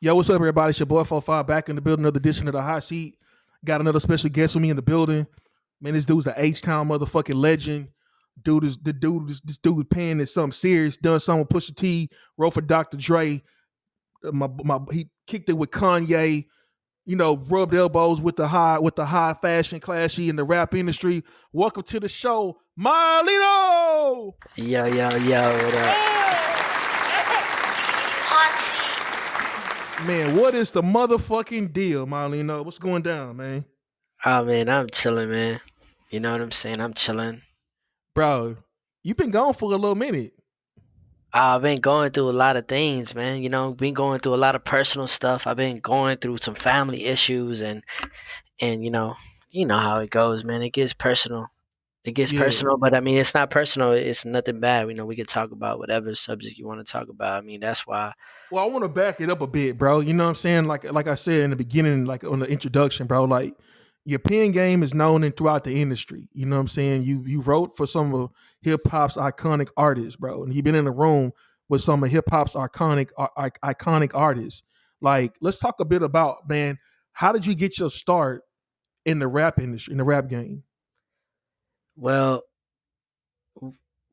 Yo, what's up, everybody? It's your boy 45 back in the building. Another edition of the Hot Seat. Got another special guest with me in the building. Man, this dude's the H-Town motherfucking legend. This dude pen is something serious. Done something with Pusha T. Wrote for Dr. Dre. He kicked it with Kanye. Rubbed elbows with the high fashion classy in the rap industry. Welcome to the show, Mayalino. Yo, yo, yo, what up? Man, what is the motherfucking deal, Mayalino? What's going down, man? Oh man, I'm chilling, man. You know what I'm saying? I'm chilling. Bro, you've been gone for a little minute. I've been going through a lot of things, man. Been going through a lot of personal stuff. I've been going through some family issues and you know how it goes, man. It gets personal. It gets Yeah. personal, but I mean, it's not personal. It's nothing bad. We can talk about whatever subject you want to talk about. I mean, that's why. Well, I want to back it up a bit, bro. You know what I'm saying? Like I said in the beginning, like on the introduction, bro, like your pen game is known and throughout the industry. You know what I'm saying? You wrote for some of hip hop's iconic artists, bro. And you've been in the room with some of hip hop's iconic artists. Like, let's talk a bit about, man, how did you get your start in the rap industry, in the rap game? Well,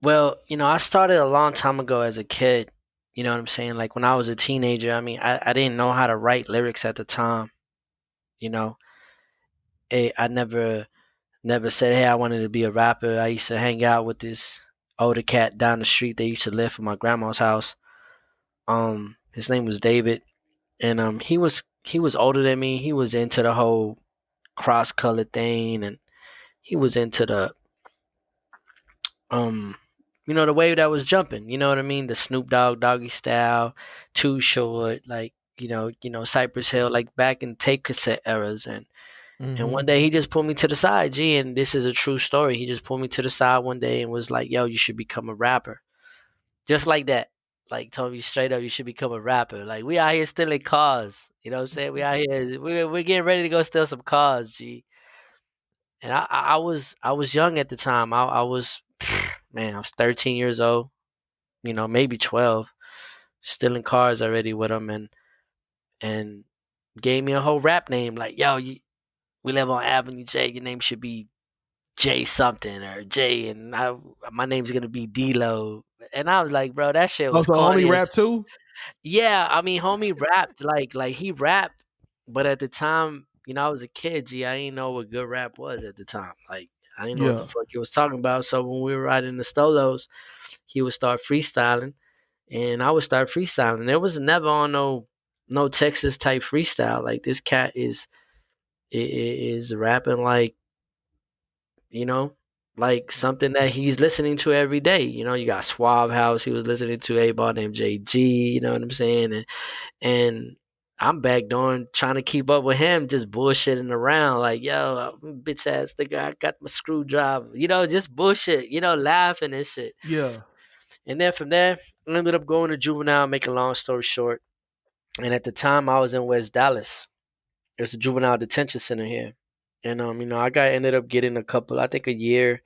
I started a long time ago as a kid. You know what I'm saying? Like when I was a teenager, I mean, I didn't know how to write lyrics at the time. You know, I never said, hey, I wanted to be a rapper. I used to hang out with this older cat down the street. They used to live from my grandma's house. His name was David, and he was older than me. He was into the whole cross color thing, and he was into the um the wave that was jumping, you know what I mean? The Snoop Dogg Doggy Style, Too Short, like Cypress Hill, like back in tape cassette eras, and Mm-hmm. one day he just pulled me to the side, G, and this is a true story. He just pulled me to the side one day and was like, "Yo, you should become a rapper," just like that. Like told me straight up, you should become a rapper. Like we out here stealing cars, you know what I'm saying? We out here, we're getting ready to go steal some cars, G. And I was young at the time. I was man, I was 13 years old, maybe 12, stealing cars already with him, and gave me a whole rap name like, yo, we live on Avenue J. Your name should be J something or J, and my name's gonna be D-Lo. And I was like, bro, that shit Oh, was so homie corny as rap too? yeah. I mean, homie rapped like he rapped, but at the time, I was a kid. G, I didn't know what good rap was at the time. Like I didn't know what the Yeah. fuck he was talking about. So when we were riding the Stolos, he would start freestyling, and I would start freestyling. There was never on no Texas type freestyle. Like this cat is rapping like you know like something that he's listening to every day. You got Suave House. He was listening to a ball named JG. You know what I'm saying? And I'm back doing trying to keep up with him, just bullshitting around like, yo, bitch ass nigga, I got my screwdriver. Just bullshit. Laughing and shit. Yeah. And then from there, I ended up going to juvenile. Make a long story short, and at the time I was in West Dallas. There's a juvenile detention center here, and I ended up getting a couple, I think a year.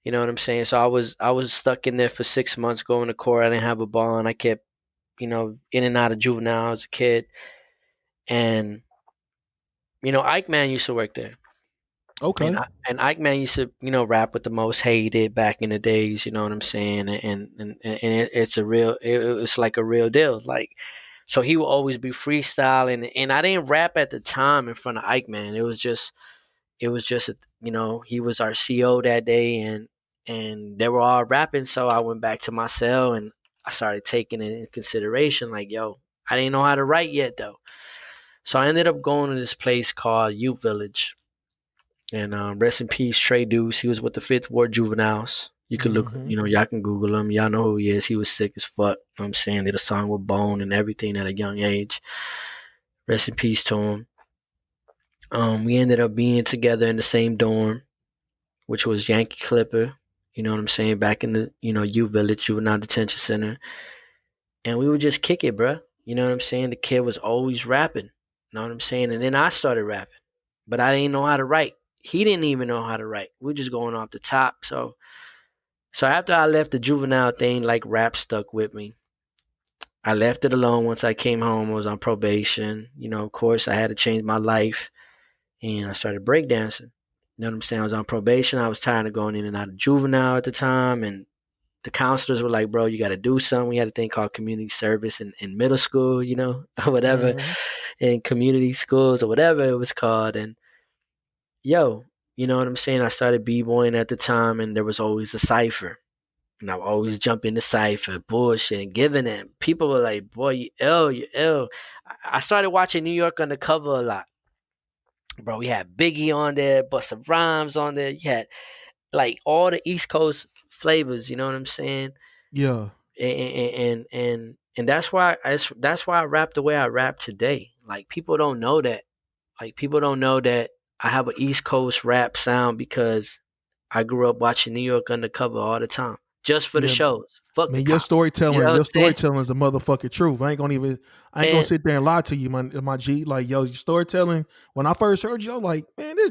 You know what I'm saying? So I was stuck in there for 6 months going to court. I didn't have a bond. I kept in and out of juvenile as a kid, and Ike Man used to work there. And Okay. and Ike Man used to rap with the most hated back in the days. You know what I'm saying? It's it's like a real deal. Like so he will always be freestyling, and I didn't rap at the time in front of Ike Man. It was just he was our CO that day, and they were all rapping. So I went back to my cell and I started taking it in consideration. Like, yo, I didn't know how to write yet though. So I ended up going to this place called Youth Village, and rest in peace, Trey Deuce. He was with the Fifth Ward Juveniles. You can look, Mm-hmm. y'all can Google him. Y'all know who he is. He was sick as fuck. You know what I'm saying, did a song with Bone and everything at a young age. Rest in peace to him. We ended up being together in the same dorm, which was Yankee Clipper. You know what I'm saying? Back in the U Village, Juvenile Detention Center, and we would just kick it, bruh. You know what I'm saying? The kid was always rapping. You know what I'm saying? And then I started rapping, but I didn't know how to write. He didn't even know how to write. We're just going off the top. So after I left the juvenile thing, like rap stuck with me. I left it alone once I came home. I was on probation. Of course, I had to change my life, and I started breakdancing. You know what I'm saying? I was on probation. I was tired of going in and out of juvenile at the time, and the counselors were like, "Bro, you got to do something." We had a thing called community service in middle school, or whatever, Mm-hmm. in community schools or whatever it was called. And yo, you know what I'm saying? I started b-boying at the time, and there was always a cipher. And I would always jump in the cipher, bullshit, and giving it. People were like, "Boy, you ill, you ill." I started watching New York Undercover a lot, bro. We had Biggie on there, Busta Rhymes on there. You had like all the East Coast flavors. You know what I'm saying? Yeah. And that's why I rap the way I rap today. Like people don't know that. Like people don't know that I have an East Coast rap sound because I grew up watching New York Undercover all the time, just for the Yeah. shows. Fuck the Man, your cops. You know storytelling, what your I'm saying? storytelling is the motherfucking truth. I ain't gonna And sit there and lie to you, my G. Like, yo, your storytelling. When I first heard you, I was like, man, this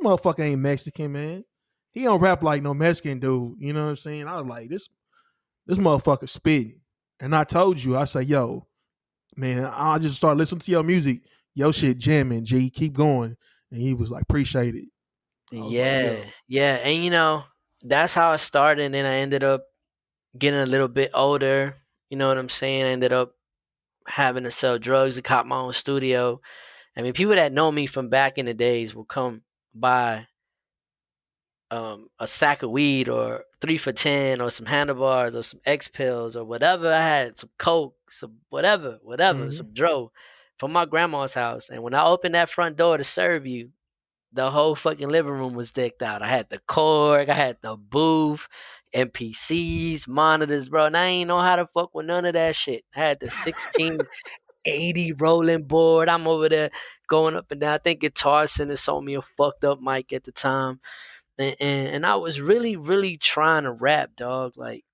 motherfucker ain't Mexican, man. He don't rap like no Mexican dude. You know what I'm saying? I was like, this motherfucker spitting. And I told you, I say, yo, man, I just started listening to your music. Yo shit jamming, G. Keep going. And he was like, appreciate it. I was like, yeah, yo. yeah, and that's how I started. And then I ended up getting a little bit older. You know what I'm saying? I ended up having to sell drugs to cop my own studio. I mean, people that know me from back in the days will come by a sack of weed or 3 for 10 or some handlebars or some X pills or whatever I had, some coke, some whatever, Mhm. some dro from my grandma's house. And when I opened that front door to serve you, the whole fucking living room was decked out. I had the cork, I had the booth, NPCs, monitors, bro. And I ain't know how to fuck with none of that shit. I had the 1680 rolling board. I'm over there going up and down. I think Guitar Center sold me a fucked up mic at the time. And I was really, really trying to rap, dog. Like,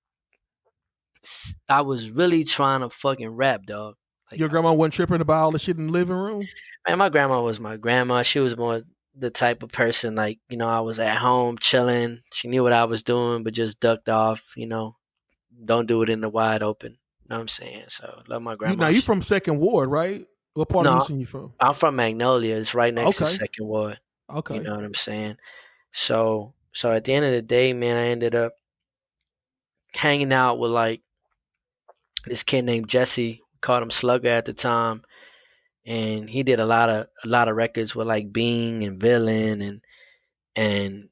I was really trying to fucking rap, dog. Like, Your grandma wasn't tripping about all the shit in the living room? man, my grandma was my grandma. She was more the type of person, like, I was at home chilling. She knew what I was doing, but just ducked off, don't do it in the wide open. You know what I'm saying? So, love my grandma. You from Second Ward, right? What part of No, Houston you from? I'm from Magnolia. It's right next to Okay. Second Ward. You Okay. know what I'm saying? So at the end of the day, man, I ended up hanging out with like this kid named Jesse. Called him Slugger at the time, and he did a lot of records with like Bing and Villain, and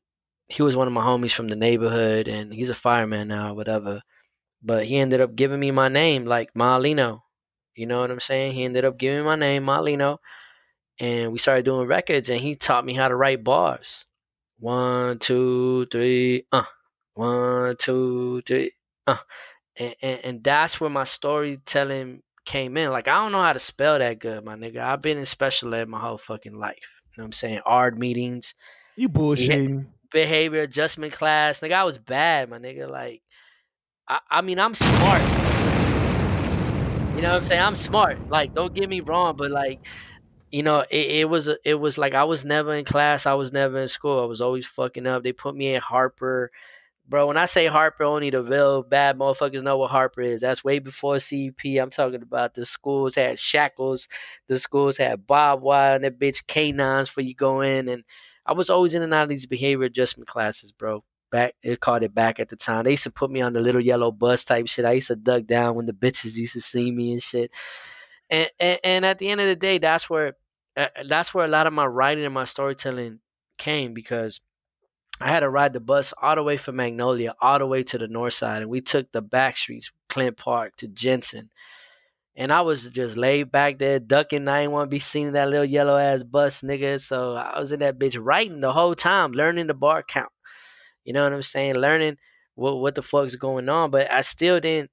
he was one of my homies from the neighborhood, and he's a fireman now, whatever. But he ended up giving me my name, like Mayalino. You know what I'm saying? He ended up giving me my name, Mayalino, and we started doing records, and he taught me how to write bars. 1, 2, 3, 1, 2, 3, and that's where my storytelling came in. Like I don't know how to spell that good, my nigga. I've been in special ed my whole fucking life. You know what I'm saying? Art meetings, You bullshitting. behavior adjustment class. Nigga, I was bad, my nigga. Like I mean I'm smart. You know what I'm saying? I'm smart. Like don't get me wrong, but like it was like I was never in class. I was never in school. I was always fucking up. They put me in Harper. Bro, when I say Harper, only the real bad motherfuckers know what Harper is. That's way before CEP. I'm talking about the schools had shackles, the schools had barbed wire, and that bitch canines for you go in. And I was always in and out of these behavior adjustment classes, bro. Back, it called it back at the time. They used to put me on the little yellow bus type shit. I used to duck down when the bitches used to see me and shit. And at the end of the day, that's where a lot of my writing and my storytelling came because I had to ride the bus all the way from Magnolia, all the way to the north side, and we took the back streets, Clint Park to Jensen. And I was just laid back there, ducking. I didn't want to be seen in that little yellow ass bus, nigga. So I was in that bitch writing the whole time, learning the bar count. You know what I'm saying? Learning what the fuck's going on, but I still didn't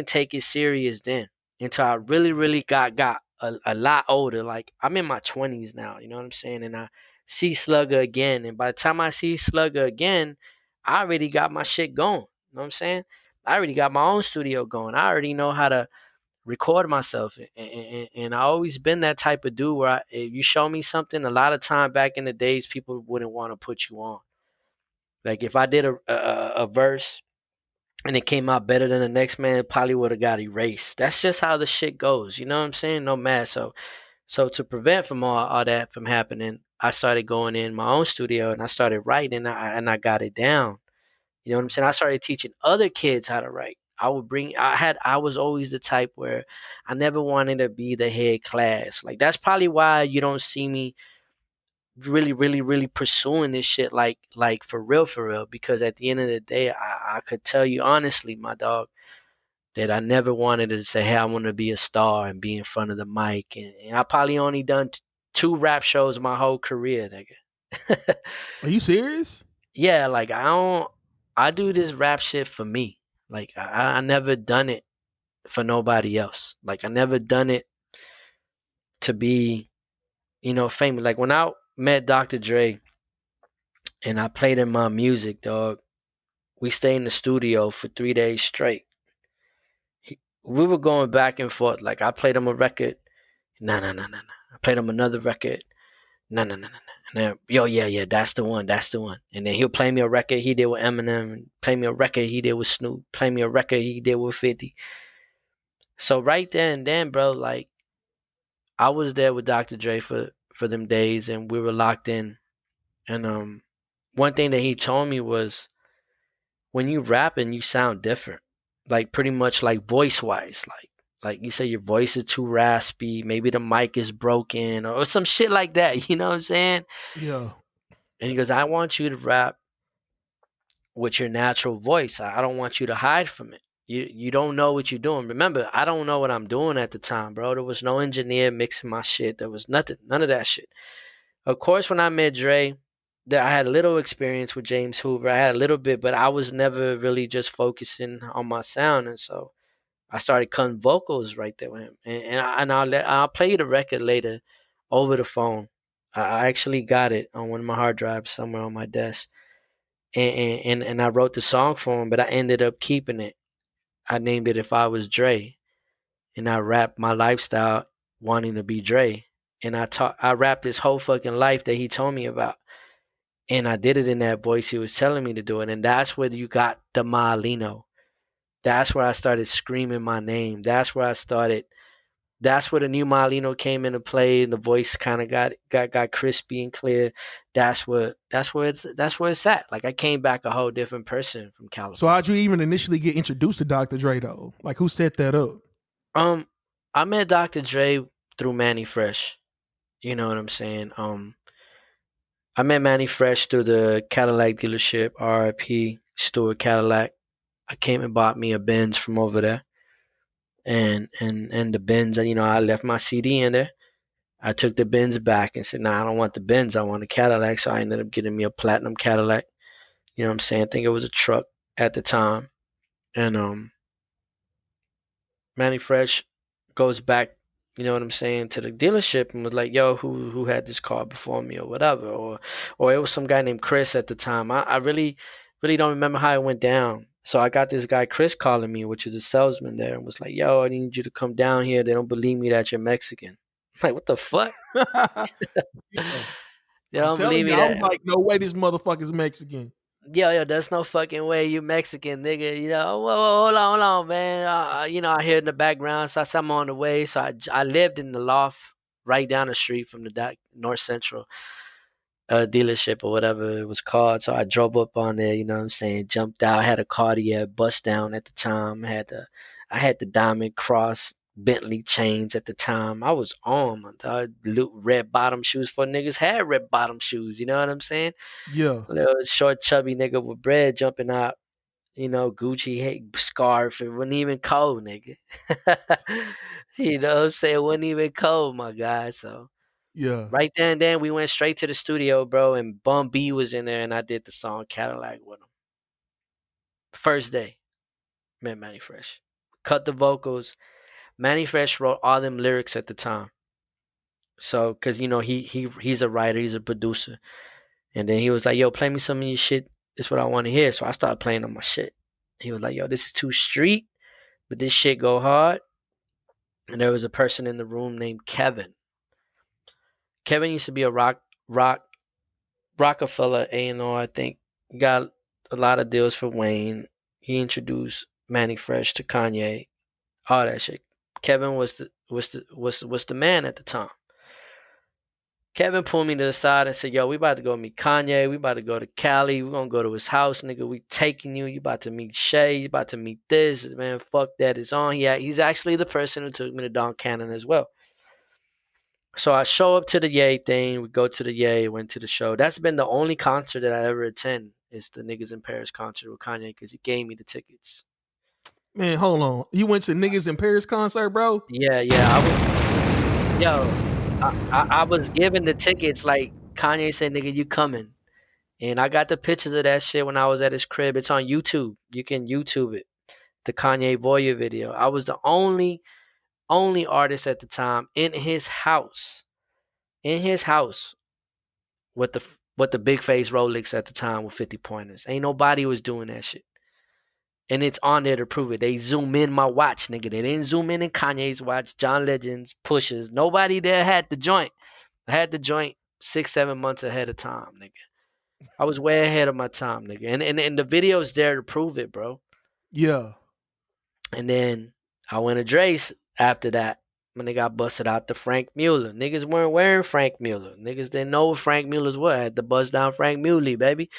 take it serious then until I really really got a lot older. Like I'm in my 20s now. You know what I'm saying? And I see Slugger again, and by the time I see Slugger again, I already got my shit going. You know what I'm saying? I already got my own studio going. I already know how to record myself, and I always been that type of dude where if you show me something, a lot of time back in the days, people wouldn't want to put you on. Like if I did a verse and it came out better than the next man, it probably would have got erased. That's just how the shit goes. You know what I'm saying? No matter. So to prevent from all that from happening, I started going in my own studio and I started writing and I got it down. You know what I'm saying? I started teaching other kids how to write. I was always the type where I never wanted to be the head class. Like that's probably why you don't see me really, really, really pursuing this shit like for real. Because at the end of the day, I could tell you honestly, my dog, that I never wanted to say, hey, I want to be a star and be in front of the mic. And I probably only done two rap shows my whole career, nigga. Are you serious? Yeah, like I do this rap shit for me. Like I never done it for nobody else. Like I never done it to be, famous. Like when I met Dr. Dre and I played him my music, dog, we stayed in the studio for 3 days straight. We were going back and forth. Like I played him a record. Nah, nah, nah, nah, nah. I played him another record. Nah, nah, nah, nah, nah. And then, yo, yeah, yeah, that's the one, that's the one. And then he'll play me a record he did with Eminem, and play me a record he did with Snoop, play me a record he did with 50. So right there and then, bro, like I was there with Dr. Dre for them days, and we were locked in. And one thing that he told me was when you rapping, you sound different, like pretty much like voice wise, like you say your voice is too raspy, maybe the mic is broken or some shit like that. You know what I'm saying? Yeah. And he goes, I want you to rap with your natural voice. I don't want you to hide from it. You don't know what you're doing. Remember, I don't know what I'm doing at the time, bro. There was no engineer mixing my shit. There was nothing, none of that shit. Of course, when I met Dre, that I had a little experience with James Hoover. I had a little bit, but I was never really just focusing on my sound, and so I started cutting vocals right there with him. I'll play you the record later over the phone. I actually got it on one of my hard drives somewhere on my desk, and I wrote the song for him, but I ended up keeping it. I named it "If I Was Dre," and I rapped my lifestyle wanting to be Dre, and I rapped this whole fucking life that he told me about. And I did it in that voice he was telling me to do it. And that's where you got the Mayalino. That's where I started screaming my name. That's where the new Mayalino came into play and the voice kind of got crispy and clear. That's where it's at. Like I came back a whole different person from So California. how'd you even initially get introduced to Dr. Dre though? Like who set that up? Um I met Dr. Dre through Manny Fresh. You know what I'm saying? I met Manny Fresh through the Cadillac dealership, RIP Stewart Cadillac. I came and bought me a Benz from over there, and the Benz, I left my CD in there. I took the Benz back and said, "Nah, I don't want the Benz. I want a Cadillac." So I ended up getting me a platinum Cadillac. You know what I'm saying? I think it was a truck at the time, and Manny Fresh goes back. You know what I'm saying, to the dealership and was like, "Yo, who had this car before me or whatever," or it was some guy named Chris at the time. I really really don't remember how it went down. So I got this guy Chris calling me, which is a salesman there, and was like, "Yo, I need you to come down here. They don't believe me that you're Mexican." I'm like, what the fuck? Yeah. They I'm don't telling believe you, me I was that. like, no way this motherfucker's Mexican. Yo, there's no fucking way you Mexican, nigga. Whoa, hold on, man. I hear in the background, so I said I'm on the way. So I lived in the loft right down the street from the North Central dealership or whatever it was called. So I drove up on there, you know what I'm saying, jumped out, had a Cartier bust down at the time, I had the Diamond Cross Bentley chains at the time. I was on my dog, red bottom shoes for niggas had red bottom shoes, you know what I'm saying? Yeah. Little short chubby nigga with bread jumping out, Gucci scarf. It wasn't even cold, nigga. You know what I'm saying? It wasn't even cold, my guy. So Yeah. right then we went straight to the studio, bro, and Bum B was in there and I did the song Cadillac with him. First day, met Manny Fresh. Cut the vocals. Manny Fresh wrote all them lyrics at the time. So, cause he's a writer, he's a producer. And then he was like, yo, play me some of your shit. It's what I want to hear. So I started playing on my shit. He was like, yo, this is too street, but this shit go hard. And there was a person in the room named Kevin. Kevin used to be a Rockefeller A&R, I think. Got a lot of deals for Wayne. He introduced Manny Fresh to Kanye, all that shit. Kevin was the man at the time. Kevin pulled me to the side and said, "Yo, we about to go meet Kanye. We about to go to Cali. We gonna go to his house, nigga. We taking you. You about to meet Shay. You about to meet this man. Fuck that. It's on. He's actually the person who took me to Don Cannon as well." So I show up to the Ye thing. We go to the Ye. Went to the show. That's been the only concert that I ever attend. Is the Niggas in Paris concert with Kanye because he gave me the tickets. Man, hold on. You went to Niggas in Paris concert, bro? Yeah. I was yo. I was given the tickets like Kanye said, "Nigga, you coming?" And I got the pictures of that shit when I was at his crib. It's on YouTube. You can YouTube it. The Kanye Voyeur video. I was the only artist at the time in his house. In his house with the big face Rolex at the time with 50 pointers. Ain't nobody was doing that shit. And it's on there to prove it. They zoom in my watch, nigga. They didn't zoom in Kanye's watch, John Legend's, Pusha's. Nobody there had the joint. I had the joint 6-7 months ahead of time, nigga. I was way ahead of my time, nigga. And the video's there to prove it, bro. Yeah. And then I went to Dre's after that. When they got busted out to Frank Mueller. Niggas weren't wearing Frank Mueller. Niggas didn't know what Frank Mueller's was. I had to buzz down Frank Mueller, baby.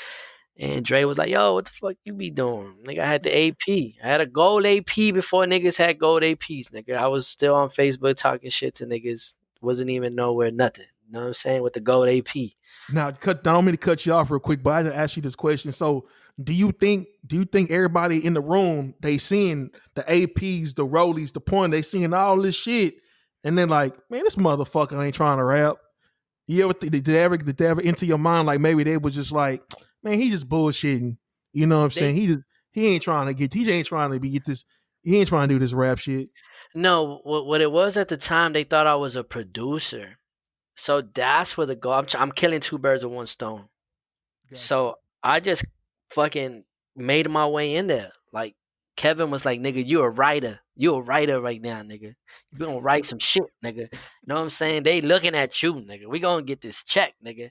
And Dre was like, yo, what the fuck you be doing? Nigga, I had the AP. I had a gold AP before niggas had gold APs, nigga. I was still on Facebook talking shit to niggas. Wasn't even nowhere, nothing. You know what I'm saying? With the gold AP. Now, I don't mean to cut you off real quick, but I had to ask you this question. So, do you think everybody in the room they seeing the APs, the rollies, the point, they seeing all this shit, and then like, man, this motherfucker ain't trying to rap. You ever did they ever enter your mind like maybe they was just like, man, he just bullshitting. You know what I'm saying? He ain't trying to get this. He ain't trying to do this rap shit. No, what it was at the time, they thought I was a producer. So that's where the goal. I'm killing two birds with one stone. Gotcha. So I just fucking made my way in there. Like Kevin was like, nigga, you a writer. You a writer right now, nigga. You gonna write some shit, nigga. You know what I'm saying? They looking at you, nigga. We gonna get this check, nigga.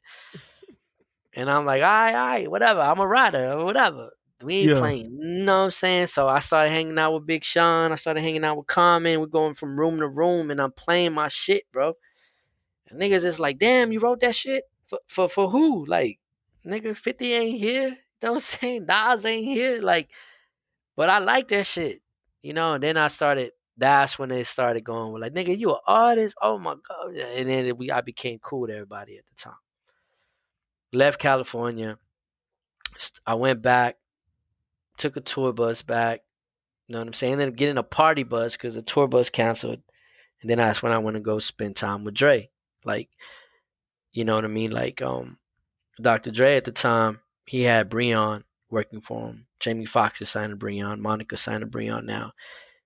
And I'm like, all right, whatever. I'm a writer, whatever. We ain't Yeah. playing. You know what I'm saying? So I started hanging out with Big Sean. I started hanging out with Common. We're going from room to room and I'm playing my shit, bro. And niggas is like, damn, you wrote that shit? For who? Like, nigga, 50 ain't here. You know what I'm saying? Nas ain't here. Like, but I like that shit. You know, and then that's when they started going with like, nigga, you an artist? Oh my God. And then I became cool with everybody at the time. Left California. I went back, took a tour bus back. You know what I'm saying? Ended up getting a party bus because the tour bus canceled. And then that's when I went to go spend time with Dre. Like, you know what I mean? Like, Dr. Dre at the time, he had Breon working for him. Jamie Foxx is signed to Breon. Monica signed to Breon now.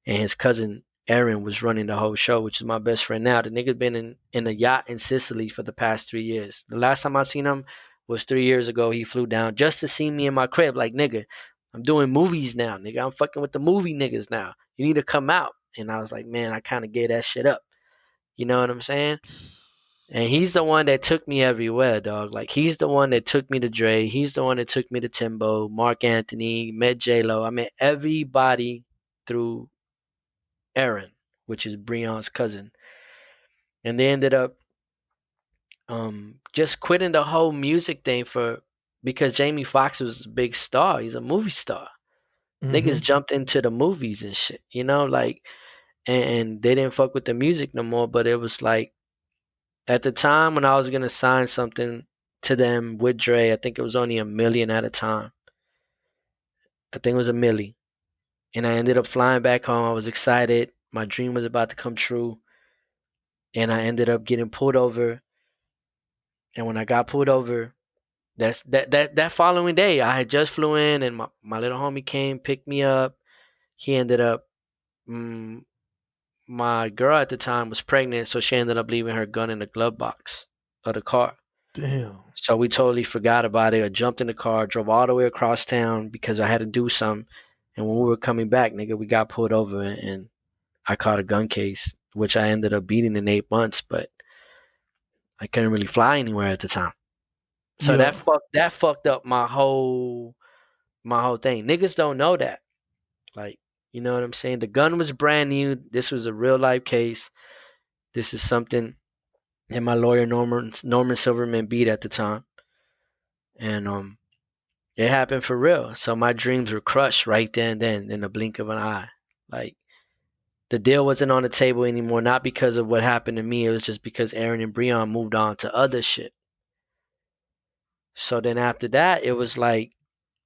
And his cousin Aaron was running the whole show, which is my best friend now. The nigga been in a yacht in Sicily for the past 3 years. The last time I seen him was 3 years ago. He flew down just to see me in my crib. Like, nigga, I'm doing movies now, nigga. I'm fucking with the movie niggas now. You need to come out. And I was like, man, I kind of gave that shit up. You know what I'm saying? And he's the one that took me everywhere, dog. Like, he's the one that took me to Dre. He's the one that took me to Timbo, Mark Anthony, met J-Lo. I met everybody through Aaron, which is Breon's cousin. And they ended up just quitting the whole music thing because Jamie Foxx was a big star. He's a movie star. Niggas jumped into the movies and shit, you know, like, and they didn't fuck with the music no more. But it was like, at the time when I was gonna sign something to them with Dre, I think it was only $1 million at a time. I think it was $1 million. And I ended up flying back home. I was excited. My dream was about to come true. And I ended up getting pulled over. And when I got pulled over, that following day, I had just flew in, and my little homie came, picked me up. He ended up, my girl at the time was pregnant, so she ended up leaving her gun in the glove box of the car. Damn. So we totally forgot about it. I jumped in the car, drove all the way across town because I had to do something. And when we were coming back, nigga, we got pulled over and I caught a gun case, which I ended up beating in 8 months, but I couldn't really fly anywhere at the time. So Yeah. that fucked up my whole thing. Niggas don't know that. Like, you know what I'm saying? The gun was brand new. This was a real life case. This is something that my lawyer Norman Silverman beat at the time, and it happened for real. So my dreams were crushed right then and then in the blink of an eye. Like, the deal wasn't on the table anymore, not because of what happened to me. It was just because Aaron and Breon moved on to other shit. So then after that, it was like,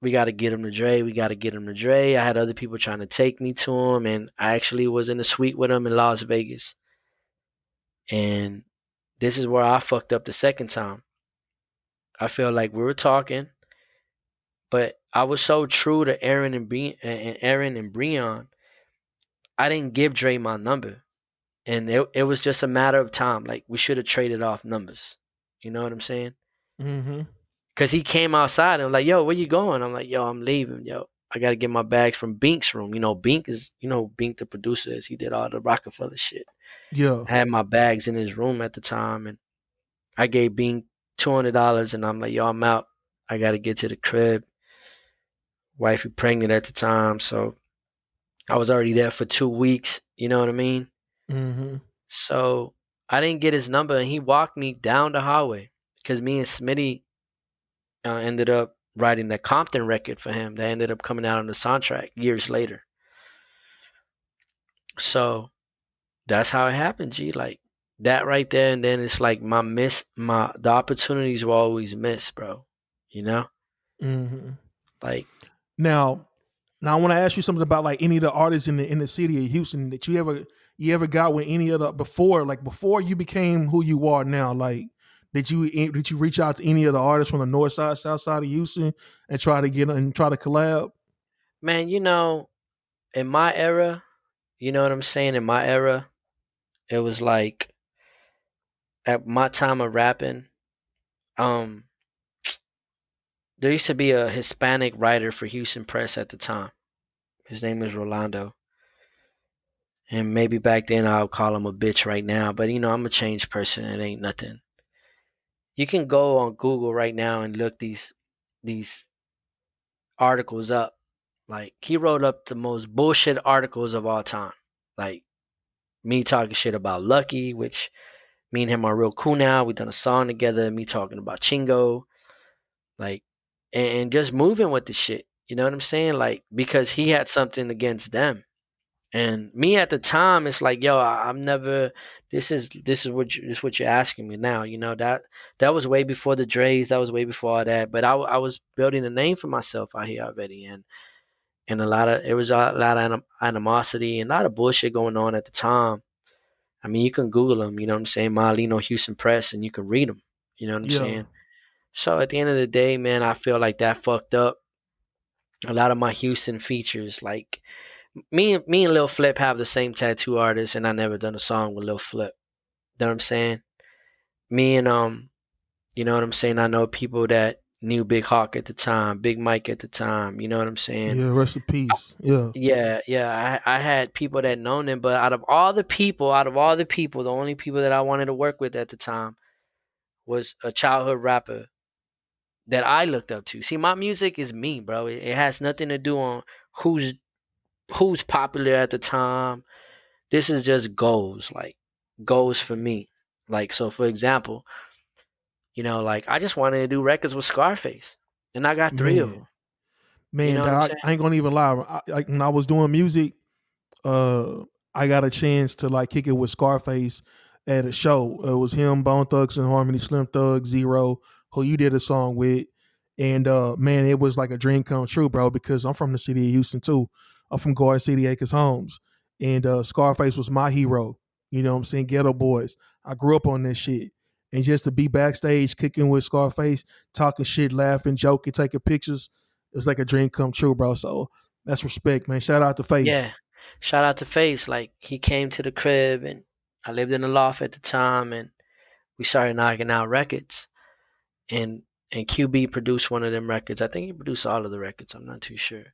we got to get him to Dre. We got to get him to Dre. I had other people trying to take me to him, and I actually was in the suite with him in Las Vegas. And this is where I fucked up the second time. I feel like we were talking, but I was so true to Aaron and Breon. I didn't give Dre my number, and it was just a matter of time. Like, we should have traded off numbers. You know what I'm saying? Mm-hmm. Cause he came outside and was like, "Yo, where you going?" I'm like, "Yo, I'm leaving. Yo, I gotta get my bags from Bink's room. You know, Bink the producer is. He did all the Rockefeller shit. Yeah. I had my bags in his room at the time, and I gave Bink $200, and I'm like, "Yo, I'm out. I gotta get to the crib. Wifey pregnant at the time, so I was already there for 2 weeks. You know what I mean? Mm-hmm. So I didn't get his number, and he walked me down the hallway because me and Smitty ended up writing the Compton record for him that ended up coming out on the soundtrack years later. So that's how it happened, G. Like, that right there, and then it's like the opportunities were always missed, bro. You know? Mm-hmm. Like, Now, I want to ask you something about like any of the artists in the city of Houston that you ever got with any of the before you became who you are now. Like, did you reach out to any of the artists from the north side, south side of Houston and try to collab? man, in my era, you know what I'm saying? In my era, it was like at my time of rapping, um, there used to be a Hispanic writer for Houston Press at the time. His name is Rolando. And maybe back then I'll call him a bitch right now, but I'm a changed person. It ain't nothing. You can go on Google right now and look these articles up. Like, he wrote up the most bullshit articles of all time. Like, me talking shit about Lucky, which me and him are real cool now. We done a song together. Me talking about Chingo, like, and just moving with the shit. You know what I'm saying? Like, because he had something against them. And me at the time, it's like, yo, I'm never. This is what you're asking me now. That was way before the Dre's. That was way before all that. But I was building a name for myself out here already, and it was a lot of animosity and a lot of bullshit going on at the time. I mean, you can Google them. You know what I'm saying? Mayalino Houston Press, and you can read them. You know what I'm Yeah. saying? So at the end of the day, man, I feel like that fucked up a lot of my Houston features. Like, me and Lil Flip have the same tattoo artist, and I never done a song with Lil Flip. You know what I'm saying? Me and you know what I'm saying? I know people that knew Big Hawk at the time, Big Mike at the time. You know what I'm saying? Yeah. Rest in peace. Yeah. Yeah, yeah. I had people that known them, but the only people that I wanted to work with at the time was a childhood rapper that I looked up to. See, my music is me, bro. It has nothing to do on who's who's popular at the time. This is just goals, like goals for me. Like, so for example, like, I just wanted to do records with Scarface, and I got three of Man. them. You Man, know what I'm dog, saying? I ain't gonna even lie. When I was doing music, uh, I got a chance to like kick it with Scarface at a show. It was him, Bone Thugs and Harmony, Slim Thug, Zero, who you did a song with, and man, it was like a dream come true, bro. Because I'm from the city of Houston too. I'm from Garden City, Acres Homes, and Scarface was my hero. You know what I'm saying? Ghetto Boys. I grew up on this shit. And just to be backstage kicking with Scarface, talking shit, laughing, joking, taking pictures, it was like a dream come true, bro. So that's respect, man. Shout out to Face. Yeah. Shout out to Face. Like, he came to the crib, and I lived in the loft at the time, and we started knocking out records. And QB produced one of them records. I think he produced all of the records. I'm not too sure.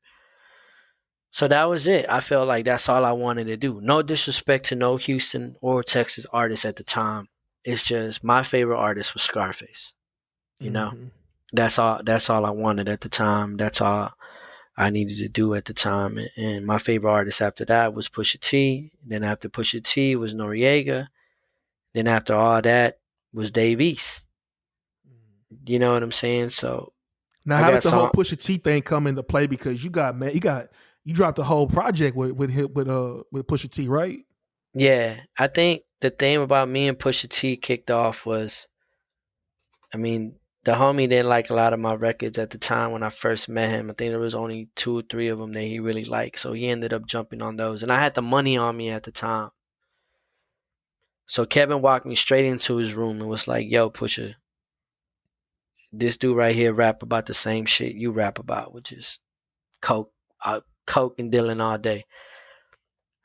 So that was it. I felt like that's all I wanted to do. No disrespect to no Houston or Texas artists at the time. It's just my favorite artist was Scarface. You know, Hmm. that's all. That's all I wanted at the time. That's all. I needed to do at the time. And my favorite artist after that was Pusha T. Then after Pusha T was Noriega. Then after all that was Dave East. You know what I'm saying? So Now, I how did got the whole some. Pusha T thing come into play? Because you dropped the whole project with Pusha T, right? Yeah, I think the thing about me and Pusha T kicked off was, I mean, the homie didn't like a lot of my records at the time when I first met him. I think there was only 2 or 3 of them that he really liked, so he ended up jumping on those. And I had the money on me at the time, so Kevin walked me straight into his room and was like, "Yo, Pusha, this dude right here rap about the same shit you rap about, which is coke, coke and dealing all day."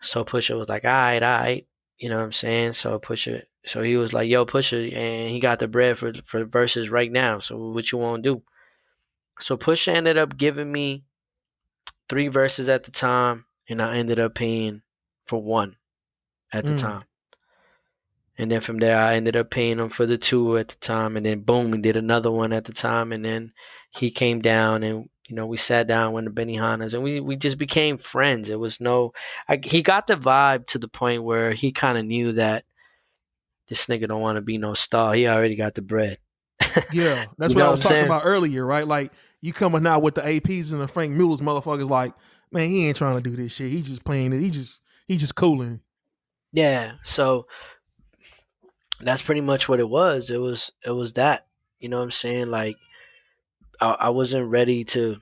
So Pusha was like, all right, you know what I'm saying? So he was like, yo, Pusha, and he got the bread for verses right now. So what you want to do? So Pusha ended up giving me 3 verses at the time, and I ended up paying for 1 at the Mm. time. And then from there, I ended up paying him for the 2 at the time, and then boom, we did another one at the time, and then he came down, and we sat down with the Benihanas, and we just became friends. It was he got the vibe to the point where he kind of knew that this nigga don't want to be no star. He already got the bread. Yeah, that's You what I know what was I'm talking saying? about earlier, right? Like you coming out with the APs and the Frank Mueller's motherfuckers. Like, man, he ain't trying to do this shit. He just playing it. He just cooling. Yeah. So that's pretty much what it was. It was that. You know what I'm saying? Like I wasn't ready to.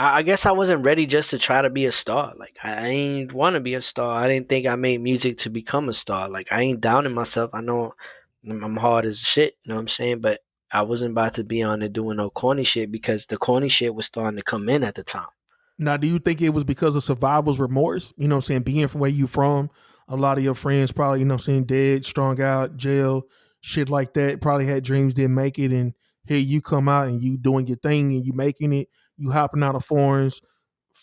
I guess I wasn't ready just to try to be a star. Like I ain't want to be a star. I didn't think I made music to become a star. Like I ain't downing myself. I know I'm hard as shit. You know what I'm saying? But I wasn't about to be on there doing no corny shit because the corny shit was starting to come in at the time. Now, do you think it was because of survivor's remorse? You know what I'm saying? Being from where you from, a lot of your friends probably, what I'm saying, dead, strung out, jail, shit like that, probably had dreams, didn't make it. And here you come out and you doing your thing and you making it, you hopping out of foreigns,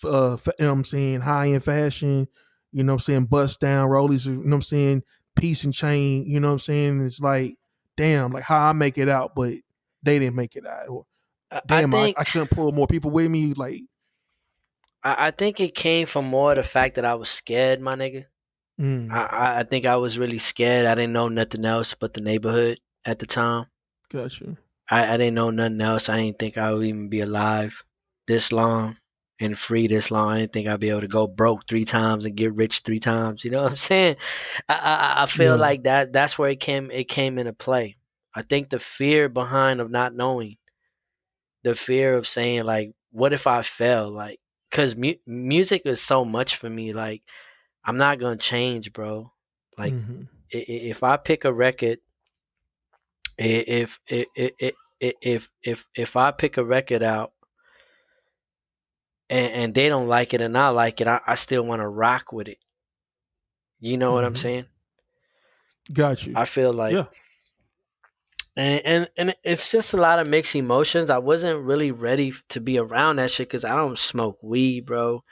you know what I'm saying, high end fashion, you know what I'm saying, bust down rollies, you know what I'm saying, piece and chain, you know what I'm saying? It's like, damn, like how I make it out, but they didn't make it out. Or I damn, I, think I couldn't pull more people with me. Like, I think it came from more the fact that I was scared, my nigga. mm, I think I was really scared. I didn't know nothing else but the neighborhood at the time. gotcha. I didn't know nothing else. I didn't think I would even be alive this long and free this long. I didn't think I'd be able to go broke 3 times and get rich 3 times. You know what I'm saying? I feel Yeah. like that's where it came into play. I think the fear behind of not knowing, the fear of saying like, what if I fail? Like, cause music is so much for me. Like, I'm not gonna change, bro. Like, Hmm. if I pick a record, if I pick a record out and they don't like it and I like it, I still want to rock with it. You know what I'm Hmm. saying? Got you. I feel like, Yeah. and it's just a lot of mixed emotions. I wasn't really ready to be around that shit because I don't smoke weed, bro.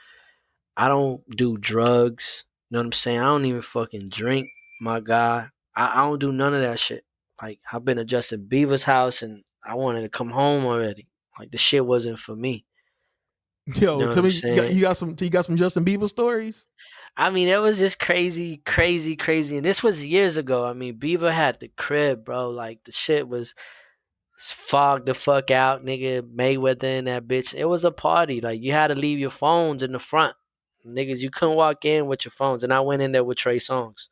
I don't do drugs. You know what I'm saying? I don't even fucking drink, my guy. I don't do none of that shit. Like, I've been to Justin Bieber's house and I wanted to come home already. Like, the shit wasn't for me. You Yo, know what tell I'm me saying? you got some Justin Bieber stories? I mean, it was just crazy, crazy, crazy. And this was years ago. I mean, Bieber had the crib, bro. Like, the shit was fogged the fuck out, nigga. Mayweather and that bitch. It was a party. Like, you had to leave your phones in the front. Niggas, you couldn't walk in with your phones. And I went in there with Trey Songz.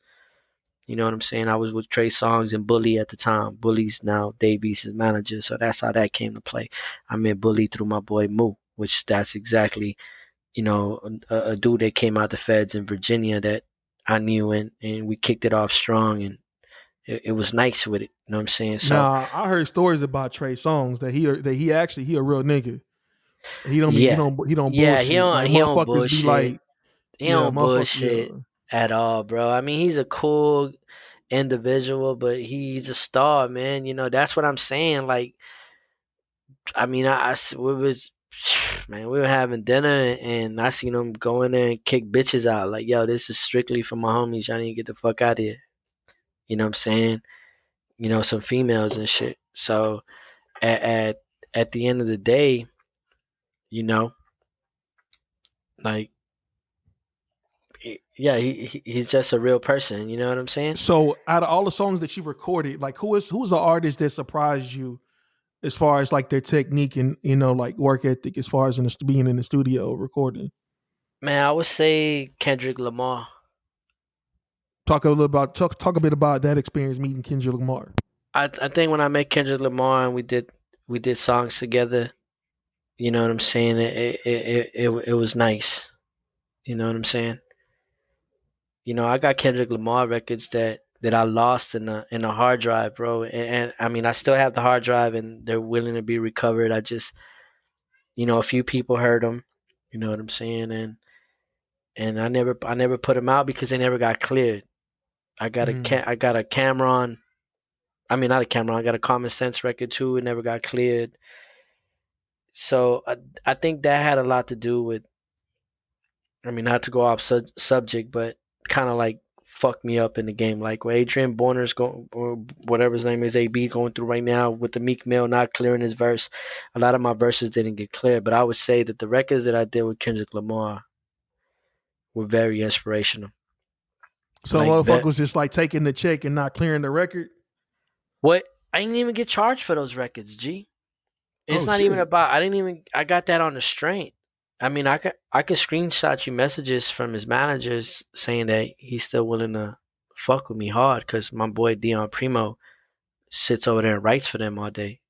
You know what I'm saying? I was with Trey Songz and Bully at the time. Bully's now Davies' manager, so that's how that came to play. I met Bully through my boy Moo, which that's exactly, a dude that came out the feds in Virginia that I knew, and we kicked it off strong, and it was nice with it. You know what I'm saying? So Now, I heard stories about Trey Songz that he actually he a real nigga. He don't be yeah, he don't yeah, he bullshit. don't Like he don't motherfuckers be bullshit. like, He yeah, don't motherfucker, bullshit yeah. at all, bro. I mean, he's a cool individual, but he's a star, man. That's what I'm saying. Like, I mean, we was, man, we were having dinner and I seen him go in there and kick bitches out. Like, yo, this is strictly for my homies. Y'all need to get the fuck out of here. You know what I'm saying? Some females and shit. So at at, at the end of the day, You know, like yeah, he's just a real person. You know what I'm saying? So out of all the songs that you recorded, like who's the artist that surprised you as far as like their technique and like work ethic as far as being in the studio recording? Man, I would say Kendrick Lamar. Talk a little about talk a bit about that experience meeting Kendrick Lamar. I think when I met Kendrick Lamar and we did songs together, you know what I'm saying? It was nice. You know what I'm saying? I got Kendrick Lamar records that I lost in a hard drive, bro. And I mean, I still have the hard drive, and they're willing to be recovered. I just, a few people heard them. You know what I'm saying? And I never put them out because they never got cleared. Mm. I got a Cameron. I mean, not a Cameron. I got a Common Sense record too. It never got cleared. So I think that had a lot to do with. I mean, not to go off subject, but kind of like fucked me up in the game. Like what Adrian Borner's going, or whatever his name is, AB going through right now with the Meek Mill not clearing his verse. A lot of my verses didn't get cleared, but I would say that the records that I did with Kendrick Lamar were very inspirational. So Like, motherfucker was just like taking the check and not clearing the record. what? I didn't even get charged for those records, G. It's Oh not even shit. about. I got that on the strength. I mean, I could screenshot you messages from his managers saying that he's still willing to fuck with me hard because my boy Dion Primo sits over there and writes for them all day.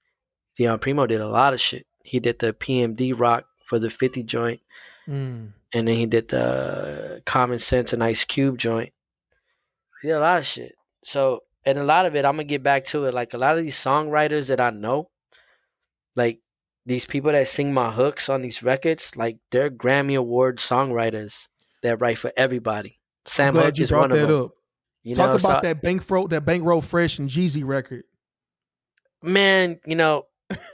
Dion Primo did a lot of shit. He did the PMD rock for the 50 joint, Mm. and then he did the Common Sense and Ice Cube joint. He did a lot of shit. So, and a lot of it, I'm gonna get back to it. Like a lot of these songwriters that I know, like these people that sing my hooks on these records, like they're Grammy Award songwriters that write for everybody. I'm Sam glad Hook you is one brought of that them. up. Talk about So that bankroll fresh and Jeezy record. man,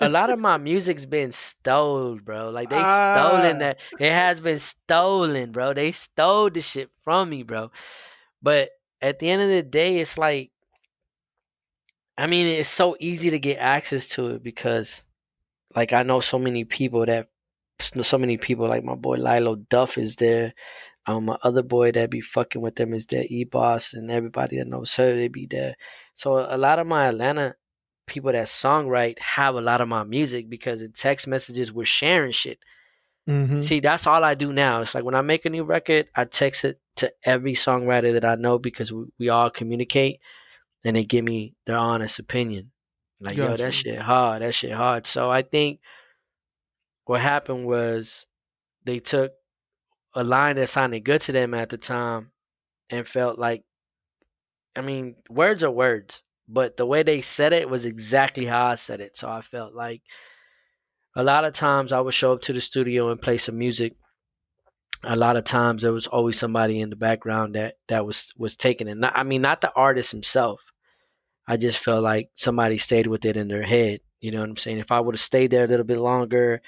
a lot of my music's been stolen, bro. Like they stolen Ah. that. It has been stolen, bro. They stole the shit from me, bro. But at the end of the day, it's like, I mean, it's so easy to get access to it because, like, I know so many people, like my boy Lilo Duff is there. My other boy that be fucking with them is there, E-Boss, and everybody that knows her, they be there. So a lot of my Atlanta people that songwrite have a lot of my music because in text messages we're sharing shit. Mm-hmm. See, that's all I do now. It's like when I make a new record, I text it to every songwriter that I know because we all communicate and they give me their honest opinion. Like, yo, Got that you. shit hard, that shit hard. So I think what happened was they took a line that sounded good to them at the time and felt like, I mean, words are words, but the way they said it was exactly how I said it. So I felt like a lot of times I would show up to the studio and play some music. A lot of times there was always somebody in the background that was taking it. I mean, not the artist himself. I just felt like somebody stayed with it in their head. You know what I'm saying? If I would have stayed there a little bit longer,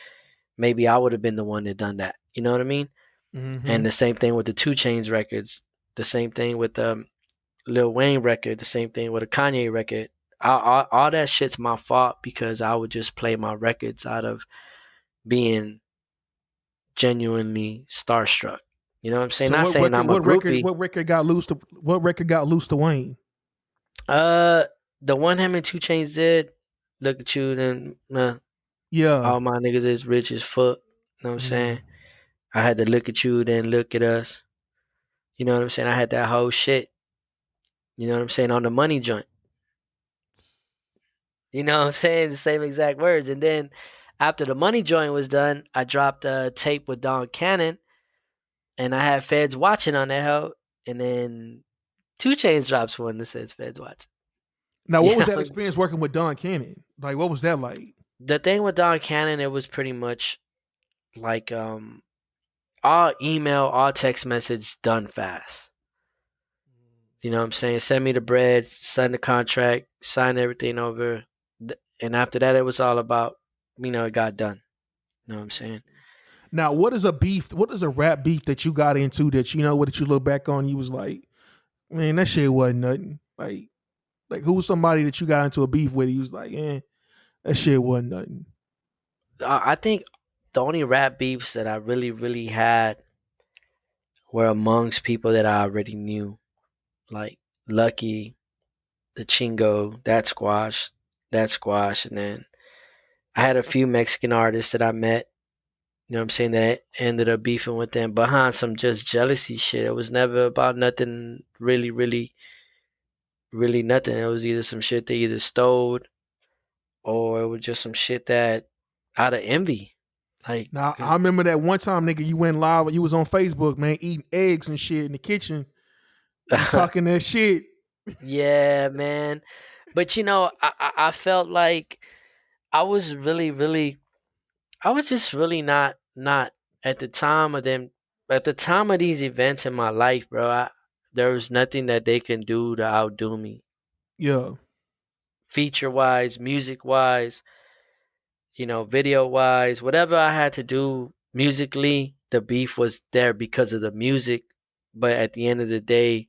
maybe I would have been the one that done that. You know what I mean? Mm-hmm. And the same thing with the Two Chains records. The same thing with the Lil Wayne record. The same thing with a Kanye record. All that shit's my fault because I would just play my records out of being genuinely starstruck. You know what I'm saying? So Not what saying record? I'm a What record? groupie. What record got loose to? What record got loose to Wayne? Uh, the one him and Two Chains did. Look at you, then Yeah. all my niggas is rich as fuck. You know what I'm Mm. saying? I had to look at you, then look at us. You know what I'm saying? I had that whole shit. You know what I'm saying? On the money joint. You know what I'm saying? The same exact words. And then after the money joint was done, I dropped a tape with Don Cannon, and I had Feds watching on that hoe. And then Two Chains drops one that says Feds watching. Now, You what was that know, experience working with Don Cannon? Like, what was that like? the thing with Don Cannon, it was pretty much like all email, all text message done fast. You know what I'm saying? Send me the bread, sign the contract, sign everything over. And after that, it was all about, it got done. You know what I'm saying? Now, what is a beef? What is a rap beef that you got into that what did you look back on? You was like, man, that shit wasn't nothing. Like who was somebody that you got into a beef with? You was like, that shit wasn't nothing. I think the only rap beefs that I really, really had were amongst people that I already knew, like Lucky, the Chingo, that squash, and then I had a few Mexican artists that I met. You know what I'm saying? That ended up beefing with them behind some just jealousy shit. It was never about nothing really, really, really nothing. It was either some shit they either stole or it was just some shit that out of envy. Like, Now I 'cause remember that one time, nigga, you went live. You was on Facebook, man, eating eggs and shit in the kitchen. You was talking that shit. yeah, man. But I felt like I was really, really, I was just really not at the time of them, at the time of these events in my life, bro. There was nothing that they can do to outdo me, Yeah, feature wise, music wise, video wise, whatever I had to do musically. The beef was there because of the music, but at the end of the day,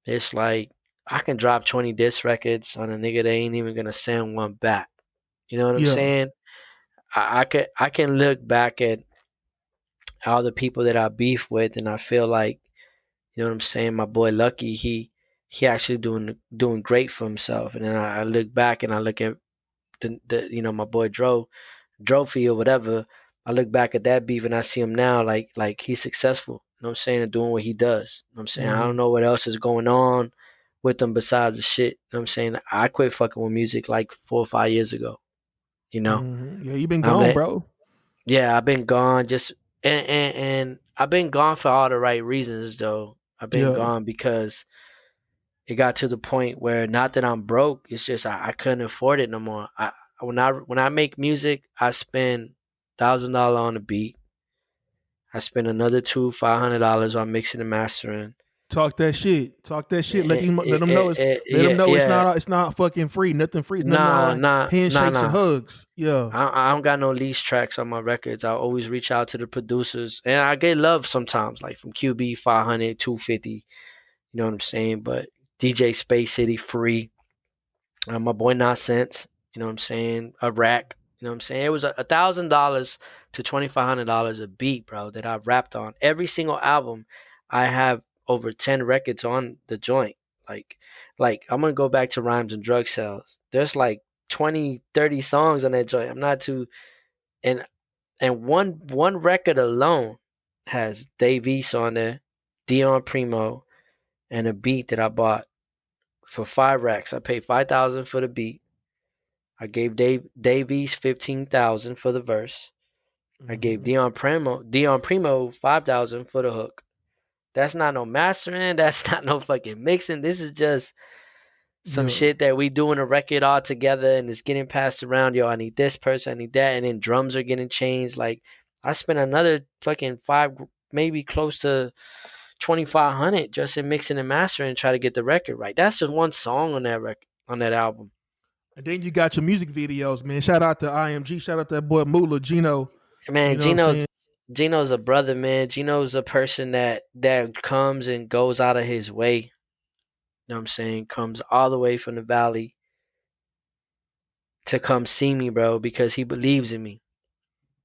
it's like I can drop 20 disc records on a nigga that ain't even gonna send one back. You know what I'm yeah. saying? I can look back at all the people that I beef with, and I feel like, you know what I'm saying. My boy Lucky, he actually doing great for himself. And then I look back and I look at the my boy Drophy or whatever. I look back at that beef and I see him now like he's successful. You know what I'm saying, and doing what he does. You know what I'm saying, I don't Mm-hmm. know what else is going on with him besides the shit. You know what I'm saying, I quit fucking with music like 4 or 5 years ago. You know, Mm-hmm. Yeah, you been I'm gone, let bro. Yeah, I've been gone just and I've been gone for all the right reasons though. I've been Yeah. gone because it got to the point where not that I'm broke, it's just I couldn't afford it no more. When I make music, I spend $1,000 on a beat. I spend another $500 on mixing and mastering. Talk that shit. Talk that shit. Let them know let them Yeah, know yeah. it's not fucking free. Nothing free. It's nothing No, nah, nah, handshakes and nah. hugs. Yeah. I don't got no lease tracks on my records. I always reach out to the producers, and I get love sometimes, like from QB 500, 250. You know what I'm saying? But DJ Space City free. My boy Nonsense. You know what I'm saying? A rack. You know what I'm saying? It was $1,000 to $2,500 a beat, bro, that I rapped on. Every single album, I have over 10 records on the joint. Like, like I'm gonna go back to Rhymes and Drug Sales. There's like 20, 30 songs on that joint. I'm not too and and one record alone has Dave East on there, Dion Primo, and a beat that I bought for 5 racks. I paid 5,000 for the beat. I gave Dave East 15,000 for the verse. I gave Mm-hmm. Dion Primo 5,000 for the hook. That's not no mastering. That's not no fucking mixing. This is just some Yeah. shit that we doing a record all together and it's getting passed around. Yo, I need this person, I need that, and then drums are getting changed. Like I spent another fucking five, maybe close to 2,500 just in mixing and mastering and try to get the record right. That's just one song on that record, on that album. And then you got your music videos, man. Shout out to IMG. Shout out to that boy Mula Gino. You Man, know what I'm saying? Gino's a brother, man. Gino's a person that comes and goes out of his way. You know what I'm saying? Comes all the way from the valley to come see me, bro, because he believes in me.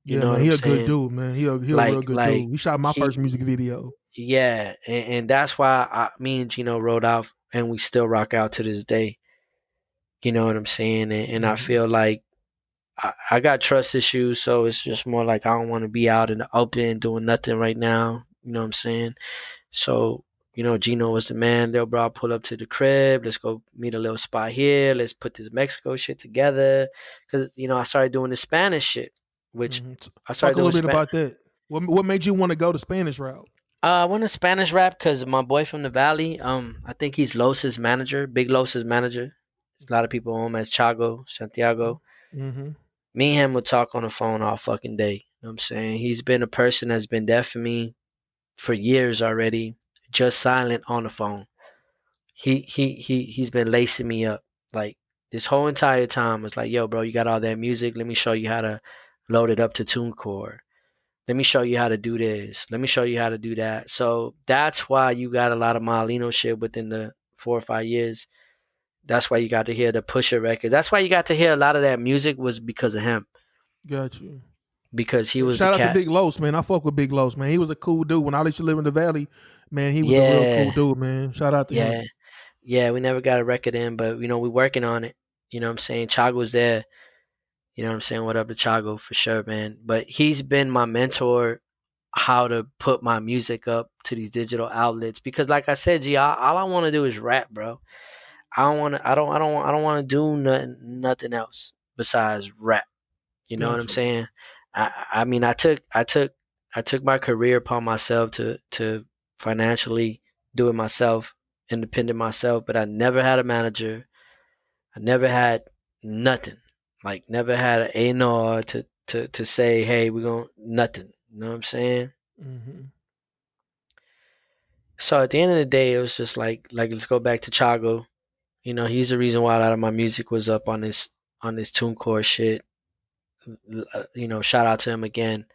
You Yeah, know man. what I'm He a good saying? dude, man. He a real Like good like dude. He shot my first he music video. yeah, and that's why me and Gino rode out and we still rock out to this day. You know what I'm saying? And I Mm-hmm. feel like I got trust issues, so it's just more like I don't want to be out in the open doing nothing right now. You know what I'm saying? So, Gino was the man. They'll bro, I'll pull up to the crib. Let's go meet a little spot here. Let's put this Mexico shit together. Cause I started doing the Spanish shit, which Mm-hmm. I Talk started a little doing bit Spanish. about that. What made you want to go the Spanish route? I went to Spanish rap because my boy from the Valley, I think he's Los's manager, Big Los's manager. A lot of people know him as Chago, Santiago. Mm-hmm. Me and him would talk on the phone all fucking day. You know what I'm saying? He's been a person that's been there for me for years already, just silent on the phone. He's been lacing me up like this whole entire time. It's like, yo, bro, you got all that music. Let me show you how to load it up to TuneCore. Let me show you how to do this. Let me show you how to do that. So that's why you got a lot of Mayalino shit within the 4 or 5 years. That's why you got to hear the Pusher record. That's why you got to hear a lot of that music was because of him. Got you. because he was the Shout out to cat. Big Los, man. I fuck with Big Los, man. He was a cool dude when I used to live in the valley. Man, he was a real cool Yeah, dude, man. Shout out to him. yeah, yeah. We never got a record in, but we working on it. You know what I'm saying? Chago's there. You know what I'm saying? What up to Chago for sure, man. But he's been my mentor how to put my music up to these digital outlets because like I said, all I want to do is rap, bro. I don't want to I don't want to do nothing else besides rap. You know what I'm Gotcha. saying? I mean I took my career upon myself to financially do it myself, independent myself, but I never had a manager. I never had nothing. Like never had an A&R to say, hey, we're going to nothing. You know what I'm saying? Hmm. So at the end of the day, it was just like let's go back to Chago. He's the reason why a lot of my music was up on this TuneCore shit. Shout out to him again.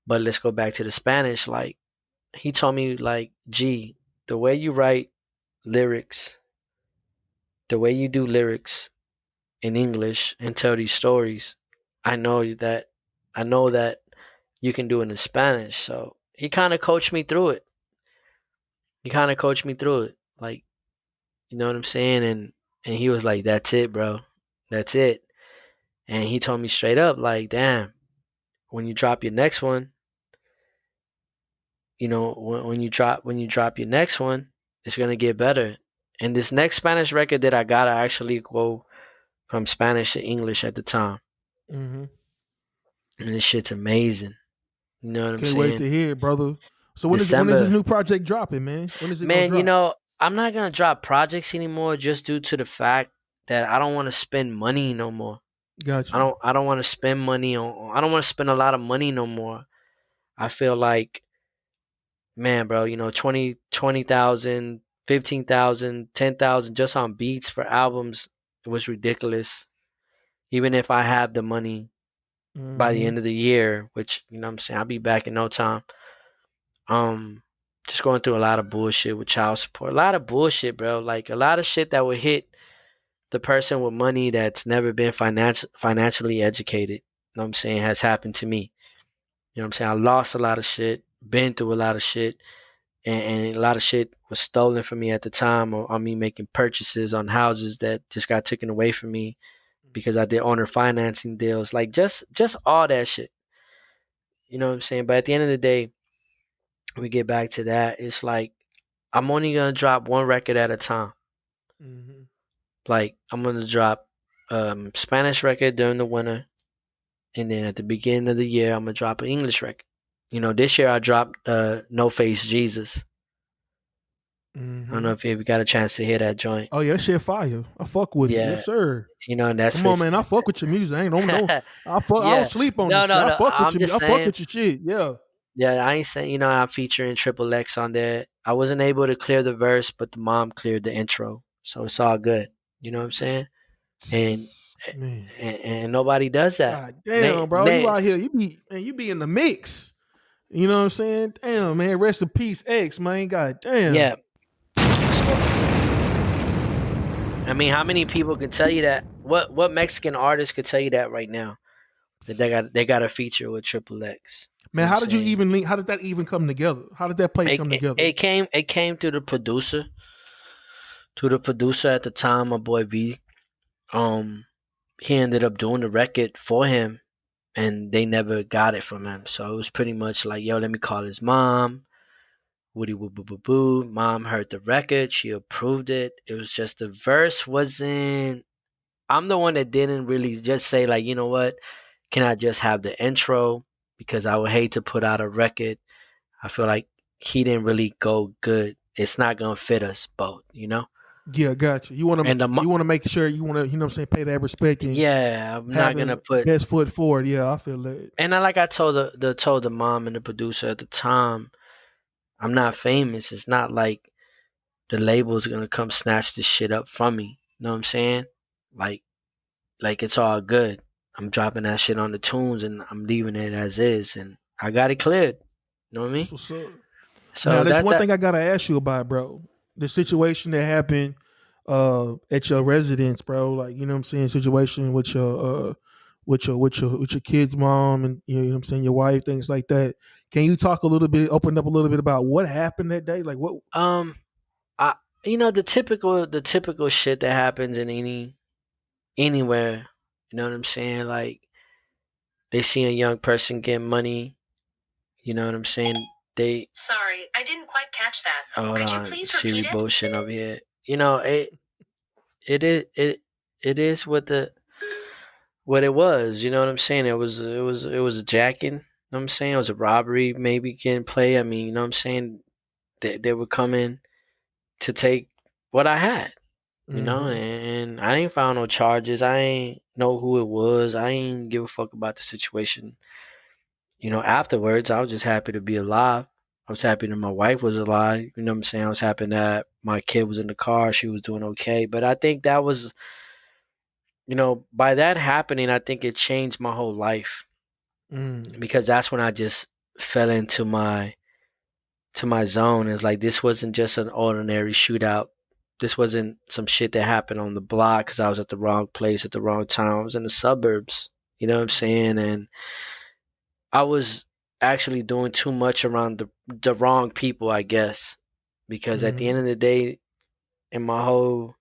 But let's go back to the Spanish. Like he told me, like, G, the way you write lyrics, the way you do lyrics in English and tell these stories, I know that I know that you can do it in Spanish. So he kind of coached me through it. He kind of coached me through it. Like, you know what I'm saying? And he was like, "That's it, bro. That's it." And he told me straight up, like, "Damn, when you drop your next one, when you drop your next one, it's gonna get better." And this next Spanish record that I got, I actually go from Spanish to English at the time, Hmm. and this shit's amazing. You know what I'm Can't wait saying? to hear it, brother. So when is this December, new project dropping, man? When is it gonna man. drop? I'm not gonna drop projects anymore just due to the fact that I don't want to spend money no more. Got you. I don't want to spend money on. I don't want to spend a lot of money no more. I feel like, man, bro, 20,000, 15,000, 10,000 just on beats for albums, it was ridiculous. Even if I have the money by the Hmm. end of the year, which, what I'm saying, I'll be back in no time. Um, just going through a lot of bullshit with child support. A lot of bullshit, bro. Like a lot of shit that would hit the person with money that's never been financially educated. You know what I'm saying, has happened to me. You know what I'm saying? I lost a lot of shit, been through a lot of shit, and a lot of shit was stolen from me at the time on me making purchases on houses that just got taken away from me because I did owner financing deals. Like just all that shit. You know what I'm saying? But at the end of the day, we get back to that. It's like I'm only gonna drop one record at a time. Hmm. Like I'm gonna drop Spanish record during the winter, and then at the beginning of the year I'm gonna drop an English record. This year I dropped No Face Jesus. I don't know Hmm. if you ever got a chance to hear that joint. Oh yeah, that shit fire. I fuck with it. Yeah, Yes, sir. and that's Come for on, man. I fuck with your music. I ain't don't. I don't yeah. sleep on No, it. Shit. no, I no. fuck with I'm your. just I fuck saying. with your shit. Yeah. Yeah, I ain't saying. I'm featuring Triple X on there. I wasn't able to clear the verse, but the mom cleared the intro, so it's all good. You know what I'm saying? And Man. and nobody does that. God Nay, damn, bro. You nay. out here. You be in the mix. You know what I'm saying? Damn, man. Rest in peace, X, man. God damn. Yeah. So I mean, how many people could tell you that? What Mexican artist could tell you that right now? That they got a feature with Triple X. You know Man, what I'm how did you saying? even link? How did that even come together? How did that play It, come it, together? it came it came to the producer at the time, my boy V. Um, he ended up doing the record for him, and they never got it from him. So it was pretty much like, yo, let me call his mom. Woody woo boo boo boo. Mom heard the record, she approved it. It was just the verse wasn't. I'm the one that didn't really just say like, you know what? Can I just have the intro? Because I would hate to put out a record. I feel like he didn't really go good. It's not gonna fit us both. Yeah, gotcha. You want to And you want to make sure you want to what I'm saying, pay that respect and yeah, I'm not gonna having put. best foot forward. Yeah, I feel that. And I like I told the mom and the producer at the time, I'm not famous. It's not like the label's gonna come snatch this shit up from me. You know what I'm saying? Like like it's all good. I'm dropping that shit on the tunes and I'm leaving it as is, and I got it cleared. You know what I mean? That's what's up. Now, So there's that one that thing I gotta ask you about, bro. The situation that happened at your residence, bro. Like, you know what I'm saying, situation with your kids' mom and you know what I'm saying, your wife, things like that. Can you talk a little bit, open up a little bit about what happened that day? Like what? Um, I the typical shit that happens in anywhere. You know what I'm saying? Like they see a young person get money. You know what I'm saying? They Sorry, I didn't quite catch that. hold Could you on, please Siri repeat it? bullshit over here. It is it is what it was. You know what I'm saying? It was a jacking. You know what I'm saying? It was a robbery, maybe getting play. I mean, you know what I'm saying? They were coming to take what I had. Mm-hmm. And I ain't found no charges. I ain't know who it was. I ain't give a fuck about the situation. Afterwards, I was just happy to be alive. I was happy that my wife was alive. You know what I'm saying? I was happy that my kid was in the car. She was doing okay. But I think that was, by that happening, I think it changed my whole life Mm. because that's when I just fell into my zone. It's like this wasn't just an ordinary shootout. This wasn't some shit that happened on the block because I was at the wrong place at the wrong time. I was in the suburbs. You know what I'm saying? And I was actually doing too much around the wrong people, I guess. Because at the Mm-hmm. end of the day, in my whole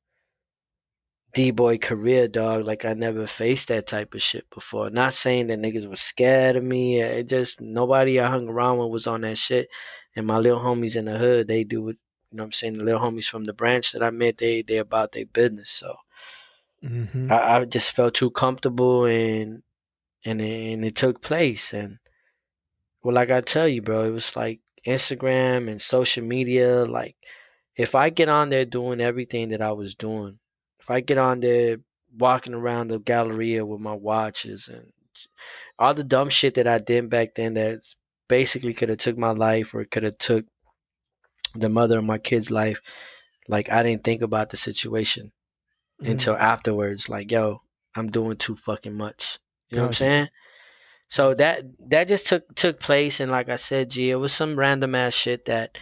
D-boy career, dog, like I never faced that type of shit before. Not saying that niggas was scared of me. It just nobody I hung around with was on that shit. And my little homies in the hood, they do it. You know what I'm saying? The little homies from the branch that I met, they about their business. So Mm-hmm. I just felt too comfortable and it took place. And well, like I tell you, bro, it was like Instagram and social media. Like, if I get on there doing everything that I was doing, if I get on there walking around the Galleria with my watches and all the dumb shit that I did back then, that basically could have took my life or could have took the mother of my kid's life. Like, I didn't think about the situation until Mm. afterwards. Like, yo, I'm doing too fucking much. You know what I'm Got you. saying? So Got you. that just took place, and like I said, G, it was some random ass shit that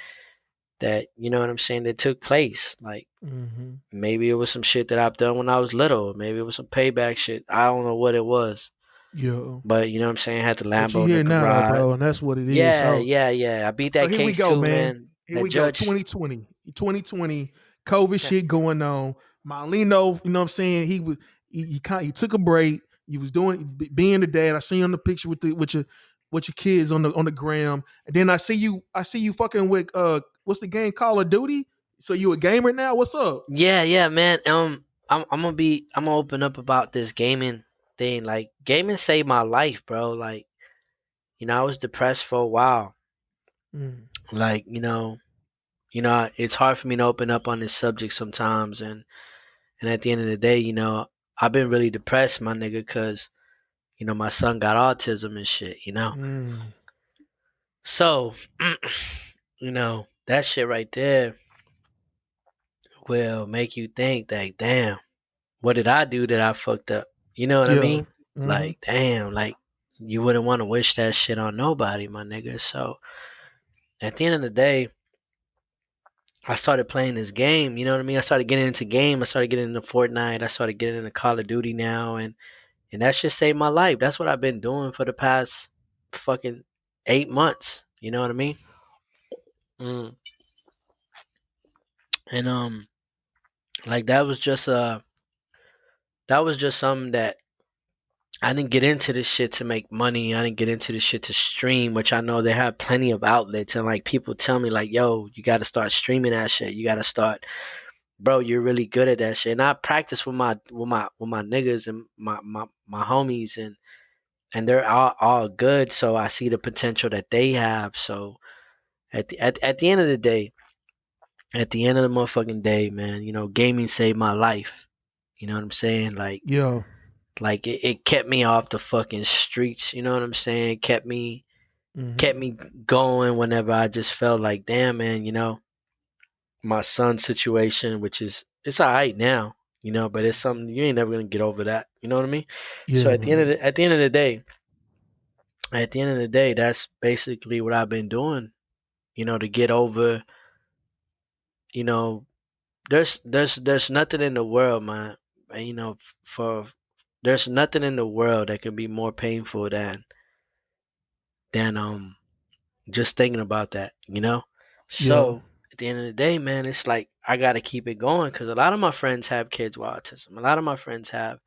you know what I'm saying that took place. Like Mm-hmm. maybe it was some shit that I've done when I was little. Maybe it was some payback shit. I don't know what it was, Yeah. but you know what I'm saying. I had the But you Lambo in the here now though, garage. bro, and that's what it is. Yeah, So yeah, yeah. I beat so that here we case go, too, man. man. Here That we go. judge. 2020. 2020. COVID shit going on. Mayalino, you know what I'm saying? He took a break. He was being the dad. I see you on the picture with your kids on the gram. And then I see you fucking with what's the game, Call of Duty? So you a gamer now? What's up? Yeah, yeah, man. I'm gonna open up about this gaming thing. Like gaming saved my life, bro. Like I was depressed for a while. Mm. Like it's hard for me to open up on this subject sometimes, and at the end of the day, I've been really depressed, my nigga, cause my son got autism and shit. Mm. So, that shit right there will make you think that, damn, what did I do that I fucked up? You know what I Yeah. mean? Mm-hmm. Like, damn, like you wouldn't want to wish that shit on nobody, my nigga. So, at the end of the day, I started playing this game. You know what I mean? I started getting into game. I started getting into Fortnite. I started getting into Call of Duty now, and that shit saved my life. That's what I've been doing for the past fucking 8 months. You know what I mean? Mm. And like that was just something that I didn't get into this shit to make money. I didn't get into this shit to stream, which I know they have plenty of outlets. And like people tell me, like, yo, you got to start streaming that shit. You got to start, bro. You're really good at that shit. And I practice with my niggas and my homies, and they're all good. So I see the potential that they have. So at the end of the day, at the end of the motherfucking day, man, gaming saved my life. You know what I'm saying? Yeah. Like it kept me off the fucking streets. You know what I'm saying? Kept Mm-hmm. me going whenever I just felt like, damn, man, my son's situation, which is it's all right now, but it's something you ain't never gonna get over that. You know what I mean? So Yeah, man. at the end of the day, that's basically what I've been doing. To get over. You know, there's nothing in the world, man. For there's nothing in the world that can be more painful than just thinking about that, you know? Yeah. So at the end of the day, man, it's like I gotta keep it going because a lot of my friends have kids with autism. A lot of my friends have,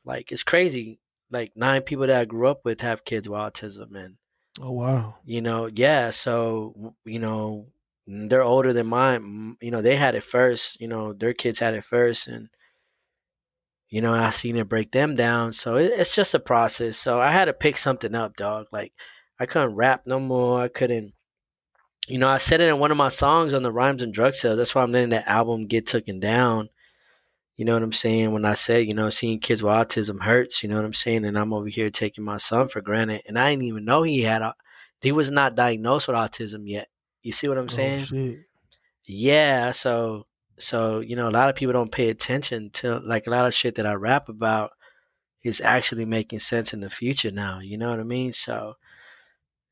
like, it's crazy. Like 9 people that I grew up with have kids with autism, and Oh wow. yeah. So they're older than mine. They had it first. Their kids had it first, and I seen it break them down. So it's just a process. So I had to pick something up, dog. Like I couldn't rap no more. I couldn't. I said it in one of my songs on the Rhymes and Drug Sales. That's why I'm letting that album get taken down. You know what I'm saying? When I said, seeing kids with autism hurts, you know what I'm saying? And I'm over here taking my son for granted. And I didn't even know he was not diagnosed with autism yet. You see what I'm Oh saying? shit. Yeah. So, a lot of people don't pay attention to, like, a lot of shit that I rap about is actually making sense in the future now. You know what I mean? So,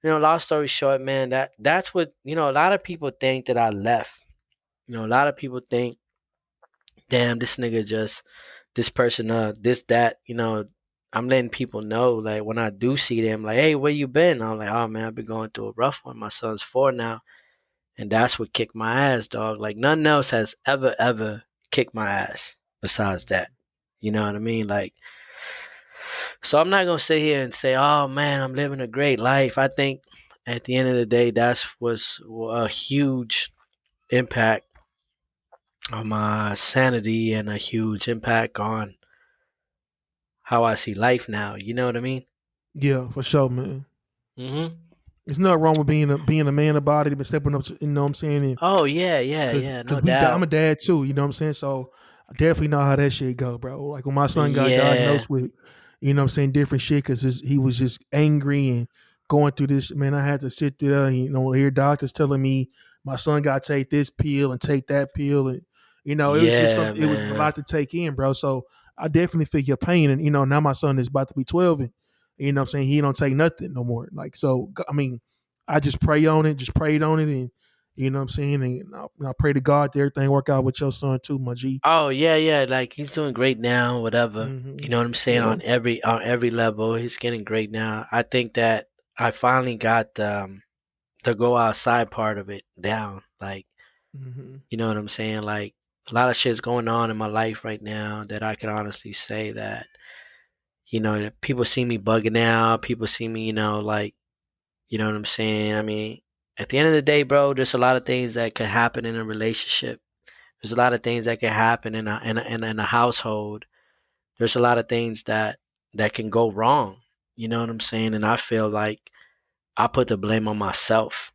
long story short, man, that's what, a lot of people think that I left. A lot of people think, damn, this nigga just, this person, this, that, I'm letting people know, like, when I do see them, like, hey, where you been? I'm like, oh, man, I've been going through a rough one. My son's 4 now. And that's what kicked my ass, dog. Like, nothing else has ever kicked my ass besides that. You know what I mean? Like, so I'm not going to sit here and say, oh, man, I'm living a great life. I think at the end of the day, was a huge impact on my sanity and a huge impact on how I see life now. You know what I mean? Yeah, for sure, man. Hmm. There's nothing wrong with being a man about it, but stepping up. You know what I'm saying? And Oh yeah, yeah, cause, yeah, cause no I'm doubt. a dad too. You know what I'm saying? So I definitely know how that shit go, bro. Like when my son got Yeah, diagnosed with, you know what I'm saying, different shit, cause he was just angry and going through this. Man, I had to sit there, and, hear doctors telling me my son got to take this pill and take that pill, and it was just yeah, something. It was a man. lot to take in, bro. So I definitely feel your pain, and now my son is about to be 12, and what I'm saying, he don't take nothing no more. Like so, I mean, I just pray on it, just prayed on it, and you know what I'm saying? And I pray to God that everything work out with your son too, my G. Oh yeah, yeah. Like he's doing great now. Whatever. Mm-hmm. You know what I'm saying? Yeah. On every level, he's getting great now. I think that I finally got the go outside part of it down. Like, Mm-hmm. you know what I'm saying? Like a lot of shit's going on in my life right now that I can honestly say that that people see me bugging out. People see me, like, you know what I'm saying? I mean, at the end of the day, bro, there's a lot of things that can happen in a relationship. There's a lot of things that can happen in a household. There's a lot of things that can go wrong. You know what I'm saying? And I feel like I put the blame on myself.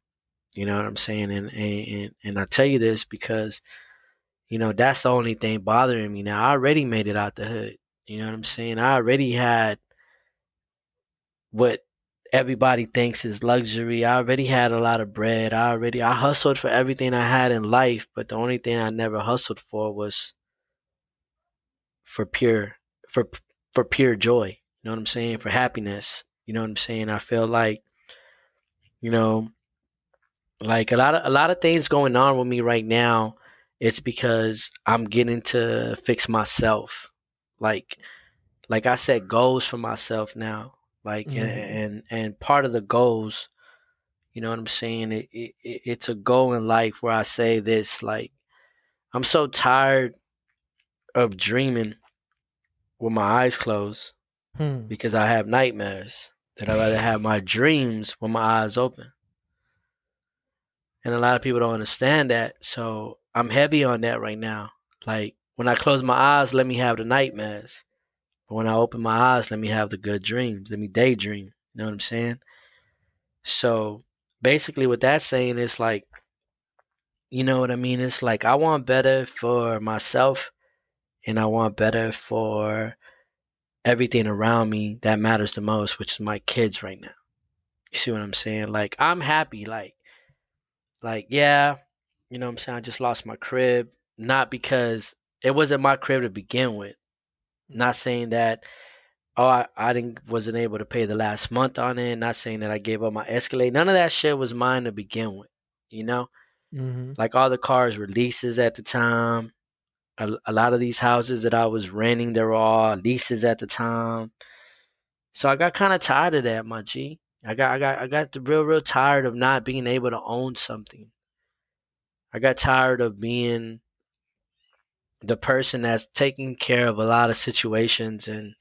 You know what I'm saying? And I tell you this because that's the only thing bothering me now. I already made it out the hood. You know what I'm saying? I already had what everybody thinks is luxury. I already had a lot of bread. I hustled for everything I had in life, but the only thing I never hustled for was for pure for for pure joy. You know what I'm saying? For happiness. You know what I'm saying? I feel you know, like a lot of things going on with me right now. It's because I'm getting to fix myself. Like I set goals for myself now. Like Mm-hmm. and part of the goals, you know what I'm saying? It's a goal in life where I say this, like, I'm so tired of dreaming with my eyes closed Hmm. because I have nightmares that I'd rather have my dreams with my eyes open. And a lot of people don't understand that. So I'm heavy on that right now. Like when I close my eyes, let me have the nightmares. But when I open my eyes, let me have the good dreams. Let me daydream. You know what I'm saying? So basically what that's saying is like, you know what I mean? It's like I want better for myself and I want better for everything around me that matters the most, which is my kids right now. You see what I'm saying? Like I'm happy, yeah, you know what I'm saying? I just lost my crib, not because it wasn't my crib to begin with. Not saying that I didn't wasn't able to pay the last month on it, not saying that I gave up my Escalade. None of that shit was mine to begin with, you know? Mm-hmm. Like all the cars were leases at the time. A lot of these houses that I was renting, they were all leases at the time. So I got kind of tired of that, my G. I got the real tired of not being able to own something. I got tired of being the person that's taking care of a lot of situations and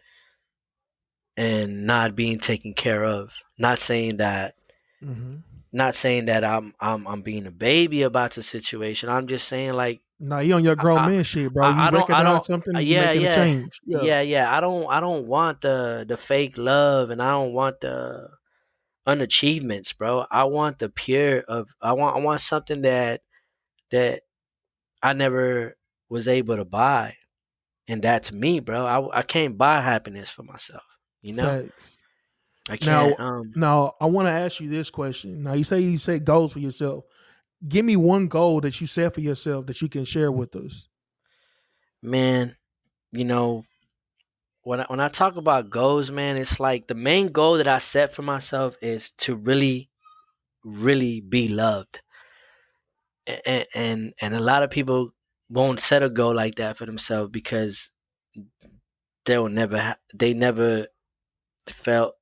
not being taken care of. Mm-hmm. Not saying that I'm being a baby about the situation. I'm just saying like Nah, you on your grown I man shit, bro. I, You I recognize don't something and you yeah making a yeah change. Yeah. yeah. I don't want the fake love, and I don't want the unachievements, bro. I want the pure of I want something that I never was able to buy, and that's me, bro. I can't buy happiness for myself. You know, Facts. I can't. Now, now I want to ask you this question. Now you say goals for yourself. Give me one goal that you set for yourself that you can share with us. Man, you know, when I talk about goals, man, it's like the main goal that I set for myself is to really be loved. And a lot of people won't set a goal like that for themselves because they never felt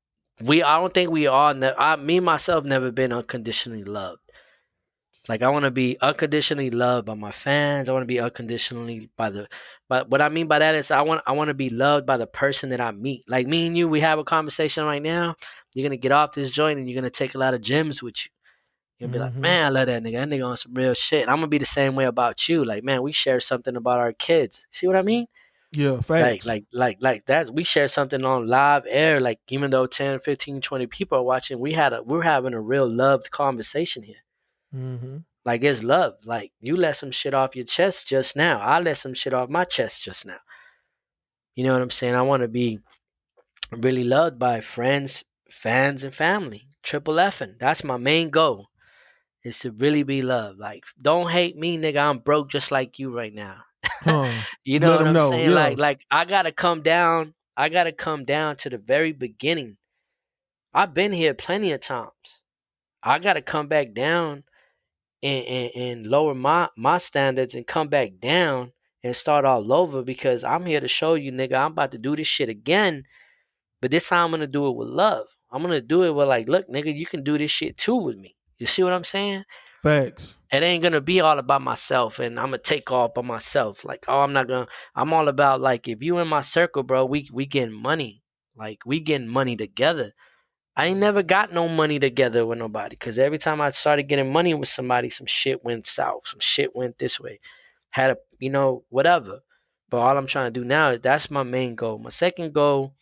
we I don't think we all me myself never been unconditionally loved. Like I want to be unconditionally loved by my fans. I want to be unconditionally but what I mean by that is I want to be loved by the person that I meet. Like me and you, we have a conversation right now. You're gonna get off this joint and you're gonna take a lot of gems with you. You're gonna be like, Mm-hmm. man, I love that nigga. That nigga on some real shit. And I'm gonna be the same way about you. Like, man, we share something about our kids. See what I mean? Yeah, Like, facts. like, like that. We share something on live air. Like, even though 10, 15, 20 people are watching, we're having a real loved conversation here. Mm-hmm. Like, it's love. Like, you let some shit off your chest just now. I let some shit off my chest just now. You know what I'm saying? I want to be really loved by friends, fans, and family. Triple effing. That's my main goal. Is to really be loved. Like, don't hate me, nigga. I'm broke just like you right now. Huh. You know Let what them I'm know. saying? Yeah. Like I gotta come down. I gotta come down to the very beginning. I've been here plenty of times. I gotta come back down and lower my standards and come back down and start all over because I'm here to show you, nigga, I'm about to do this shit again. But this time I'm gonna do it with love. I'm gonna do it with like, look, nigga, you can do this shit too with me. You see what I'm saying? Facts. It ain't gonna be all about myself and I'm gonna take off by myself. Like, oh, I'm all about like if you in my circle, bro, we getting money. Like we getting money together. I ain't never got no money together with nobody because every time I started getting money with somebody, some shit went south, some shit went this way. Had a whatever. But all I'm trying to do now is that's my main goal. My second goal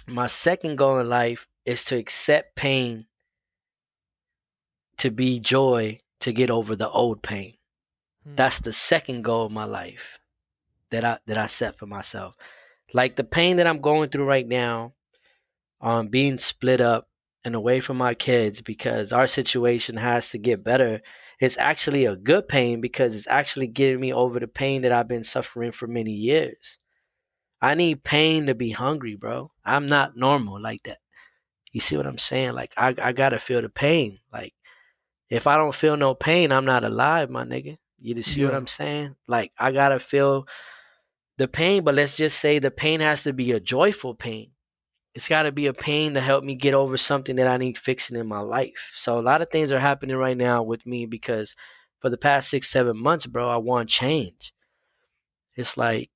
in life is to accept pain, to be joy, to get over the old pain. Hmm. That's the second goal of my life that I set for myself. Like the pain that I'm going through right now, being split up and away from my kids because our situation has to get better. It's actually a good pain because it's actually getting me over the pain that I've been suffering for many years. I need pain to be hungry, bro. I'm not normal like that. You see what I'm saying? Like I gotta feel the pain. Like if I don't feel no pain, I'm not alive, my nigga. You just see what Yeah. I'm saying? Like I gotta feel the pain, but let's just say the pain has to be a joyful pain. It's got to be a pain to help me get over something that I need fixing in my life. So a lot of things are happening right now with me because for the past 6, 7 months, bro, I want change. It's like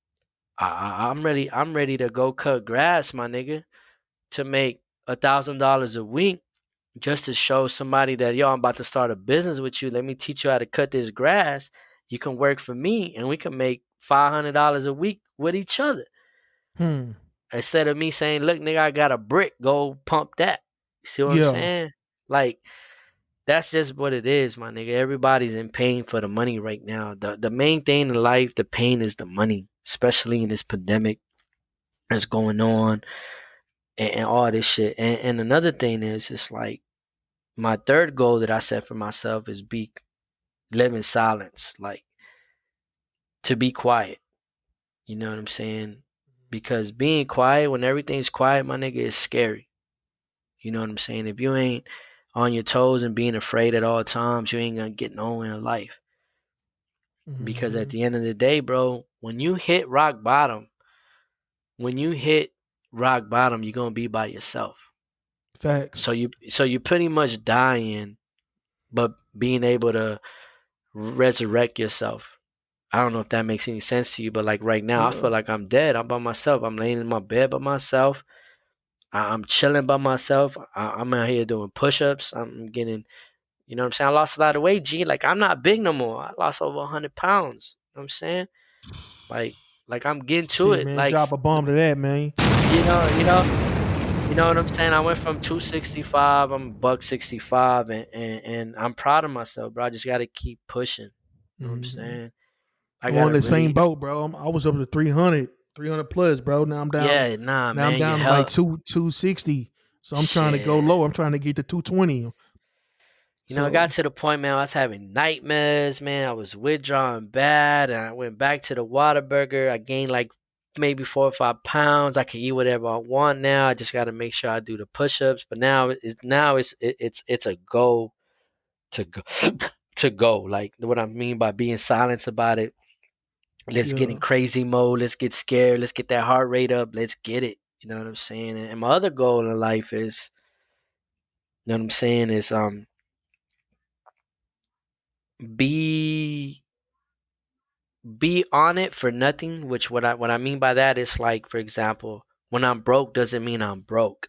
I'm ready. I'm ready to go cut grass, my nigga, to make $1,000 a week just to show somebody that yo, I'm about to start a business with you. Let me teach you how to cut this grass. You can work for me, and we can make $500 a week with each other. Hmm. Instead of me saying, look, nigga, I got a brick, go pump that. You see what I'm Yeah. saying? Like, that's just what it is, my nigga. Everybody's in pain for the money right now. The main thing in life, the pain is the money, especially in this pandemic that's going on and all this shit. And another thing is, it's like my third goal that I set for myself is live in silence, like to be quiet. You know what I'm saying? Because being quiet when everything's quiet, my nigga, is scary. You know what I'm saying? If you ain't on your toes and being afraid at all times, you ain't gonna get nowhere in life. Because at Mm-hmm. the end of the day, bro, when you hit rock bottom, you're gonna be by yourself. So Facts. you're pretty much dying, but being able to resurrect yourself. I don't know if that makes any sense to you, but like right now, I Yeah. feel like I'm dead. I'm by myself. I'm laying in my bed by myself. I'm chilling by myself. I'm out here doing push-ups. I'm getting, you know what I'm saying? I lost a lot of weight, G. Like I'm not big no more. I lost over 100 pounds. You know what I'm saying? Like, like I'm getting to Shit, it. man. Drop a bomb to that, man. You know, you know, you know what I'm saying? I went from 265. I'm buck 65, and I'm proud of myself, bro. I just got to keep pushing. You know what I'm Mm-hmm. saying? I I'm on gotta the same really, boat, bro. I was up to 300, 300 plus, bro. Now I'm down. yeah, nah, Now I'm man. Your down to like health, 260. So I'm trying to go shit. low. I'm trying to get to 220. You know, I got So to the point, man, I was having nightmares, man. I was withdrawing bad, and I went back to the Whataburger. I gained like maybe 4 or 5 pounds. I can eat whatever I want now. I just got to make sure I do the push-ups. But now it's a goal to go to go. Like what I mean by being silent about it. Let's get in yeah, crazy mode. Let's get scared. Let's get that heart rate up. Let's get it. You know what I'm saying? And my other goal in life is, you know what I'm saying, is be be on it for nothing. Which what I mean by that is like, for example, when I'm broke doesn't mean I'm broke.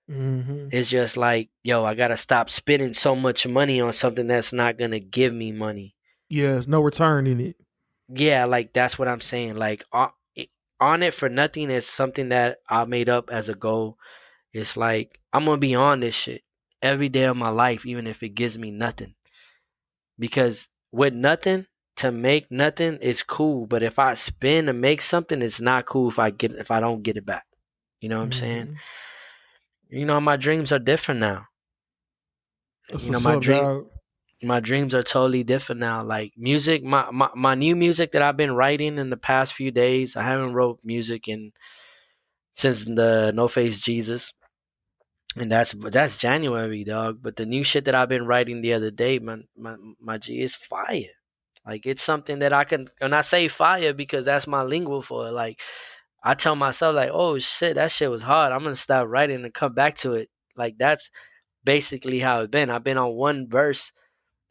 hmm, It's just like, yo, I gotta stop spending so much money on something that's not gonna give me money. yeah. There's no return in it. Yeah, like that's what I'm saying. Like on it for nothing is something that I made up as a goal. It's like I'm gonna be on this shit every day of my life, even if it gives me nothing. Because with nothing, to make nothing is cool, but if I spend to make something, it's not cool if I don't get it back. You know what I'm saying? Hmm. You know, my dreams are different now. That's You know, what's up, dog. my dreams are totally different now. Like music, my new music that I've been writing in the past few days. I haven't wrote music in since the No Face Jesus. And that's January, dog. But the new shit that I've been writing the other day, my G, is fire. Like it's something that I can, and I say fire because that's my lingo for it. Like I tell myself, like, oh shit, that shit was hard. I'm gonna stop writing and come back to it. Like that's basically how it's been. I've been on one verse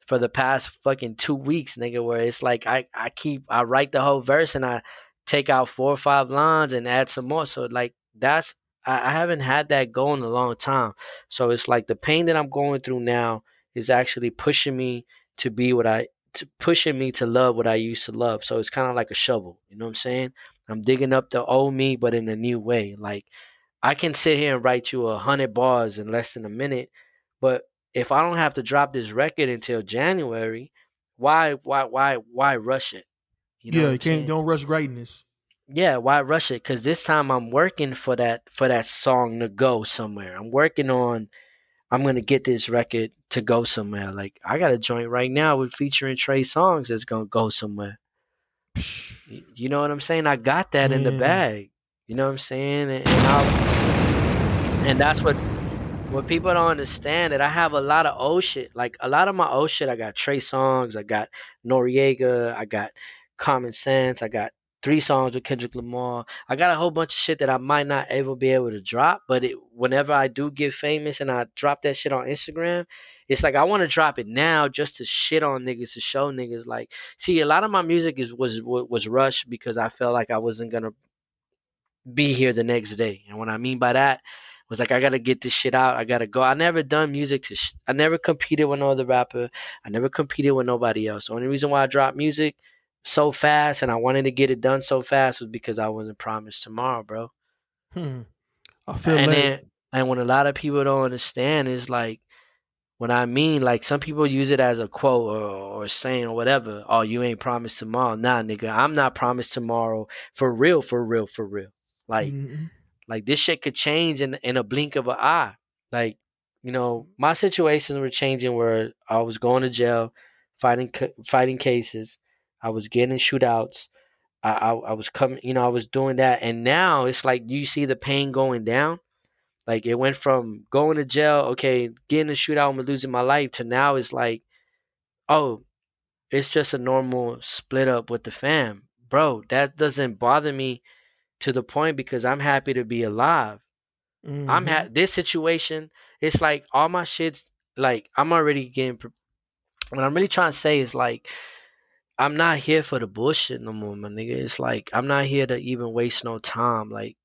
for the past fucking 2 weeks, nigga, where it's like I write the whole verse and I take out 4 or 5 lines and add some more. So like that's I haven't had that goal in a long time. So it's like the pain that I'm going through now is actually pushing me to be what I to pushing me to love what I used to love. So it's kind of like a shovel. You know what I'm saying? I'm digging up the old me, but in a new way. Like I can sit here and write you 100 bars in less than a minute, but if I don't have to drop this record until January, why rush it? You know Yeah, what you I'm can't. saying? Don't rush greatness. Yeah, why rush it? Cause this time I'm working for that song to go somewhere. I'm working on. I'm gonna get this record to go somewhere. Like I got a joint right now with featuring Trey Songs that's gonna go somewhere. You know what I'm saying? I got that in the Man, bag. You know what I'm saying? And that's what people don't understand, that I have a lot of old shit. Like a lot of my old shit, I got Trey Songs, I got Noriega, I got Common Sense, I got 3 songs with Kendrick Lamar. I got a whole bunch of shit that I might not ever be able to drop, but whenever I do get famous and I drop that shit on Instagram, it's like I want to drop it now just to shit on niggas, to show niggas like, see, a lot of my music was rushed because I felt like I wasn't gonna be here the next day. And what I mean by that was like I gotta get this shit out. I gotta go. I never done music I never competed with no other rapper. I never competed with nobody else. The only reason why I dropped music so fast and I wanted to get it done so fast was because I wasn't promised tomorrow, bro. hmm. I feel And that. then and when a lot of people don't understand is like when I mean, like some people use it as a quote or saying or whatever. Oh, you ain't promised tomorrow. Nah, nigga, I'm not promised tomorrow for real, for real, for real. Like Hmm. Like this shit could change in a blink of an eye. Like, you know, my situations were changing where I was going to jail, fighting cases. I was getting in shootouts. I was coming, you know, I was doing that, and now it's like you see the pain going down. Like it went from going to jail, okay, getting a shootout, and losing my life, to now it's like, oh, it's just a normal split up with the fam. Bro, that doesn't bother me to the point because I'm happy to be alive. Mm-hmm. This situation, it's like all my shit's like I'm already getting what I'm really trying to say is like I'm not here for the bullshit no more, my nigga. It's like I'm not here to even waste no time. Like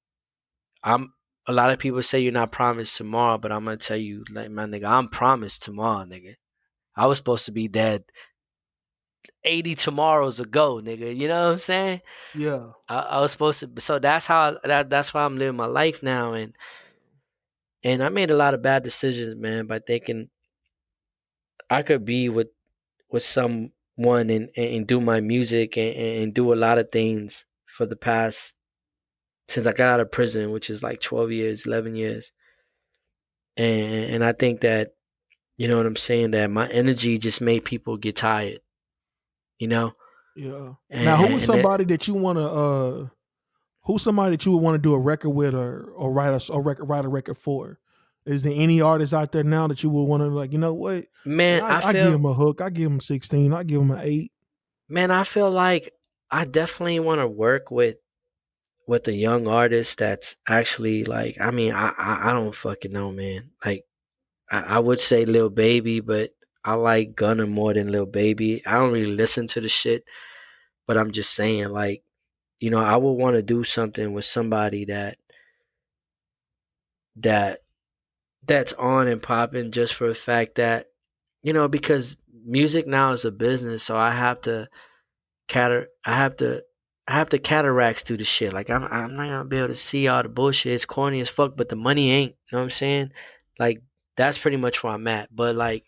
I'm a lot of people say you're not promised tomorrow, but I'm gonna tell you, like my nigga, I'm promised tomorrow, nigga. I was supposed to be dead 80 tomorrows ago, nigga. You know what I'm saying? Yeah. I was supposed to, so that's how that's why I'm living my life now, and I made a lot of bad decisions, man, by thinking I could be with someone and do my music and do a lot of things for the past since I got out of prison, which is like 12 years, 11 years. And I think that, you know what I'm saying, that my energy just made people get tired, you know? Yeah. Now, And, and it, who's somebody that you would want to do a record with or write a record for? Is there any artist out there now that you would want to like, you know what? Man, man, I give him a hook. I give him 16. I give him an 8. I feel like I definitely want to work with a young artist that's actually like, I mean, I don't fucking know, man. Like, I would say Lil Baby, but I like Gunna more than Lil Baby. I don't really listen to the shit, but I'm just saying, like, you know, I would want to do something with somebody that that's on and popping just for the fact that, you know, because music now is a business, so I have to cataracts through the shit. Like I'm not gonna be able to see all the bullshit. It's corny as fuck, but the money ain't. You know what I'm saying? Like that's pretty much where I'm at. But like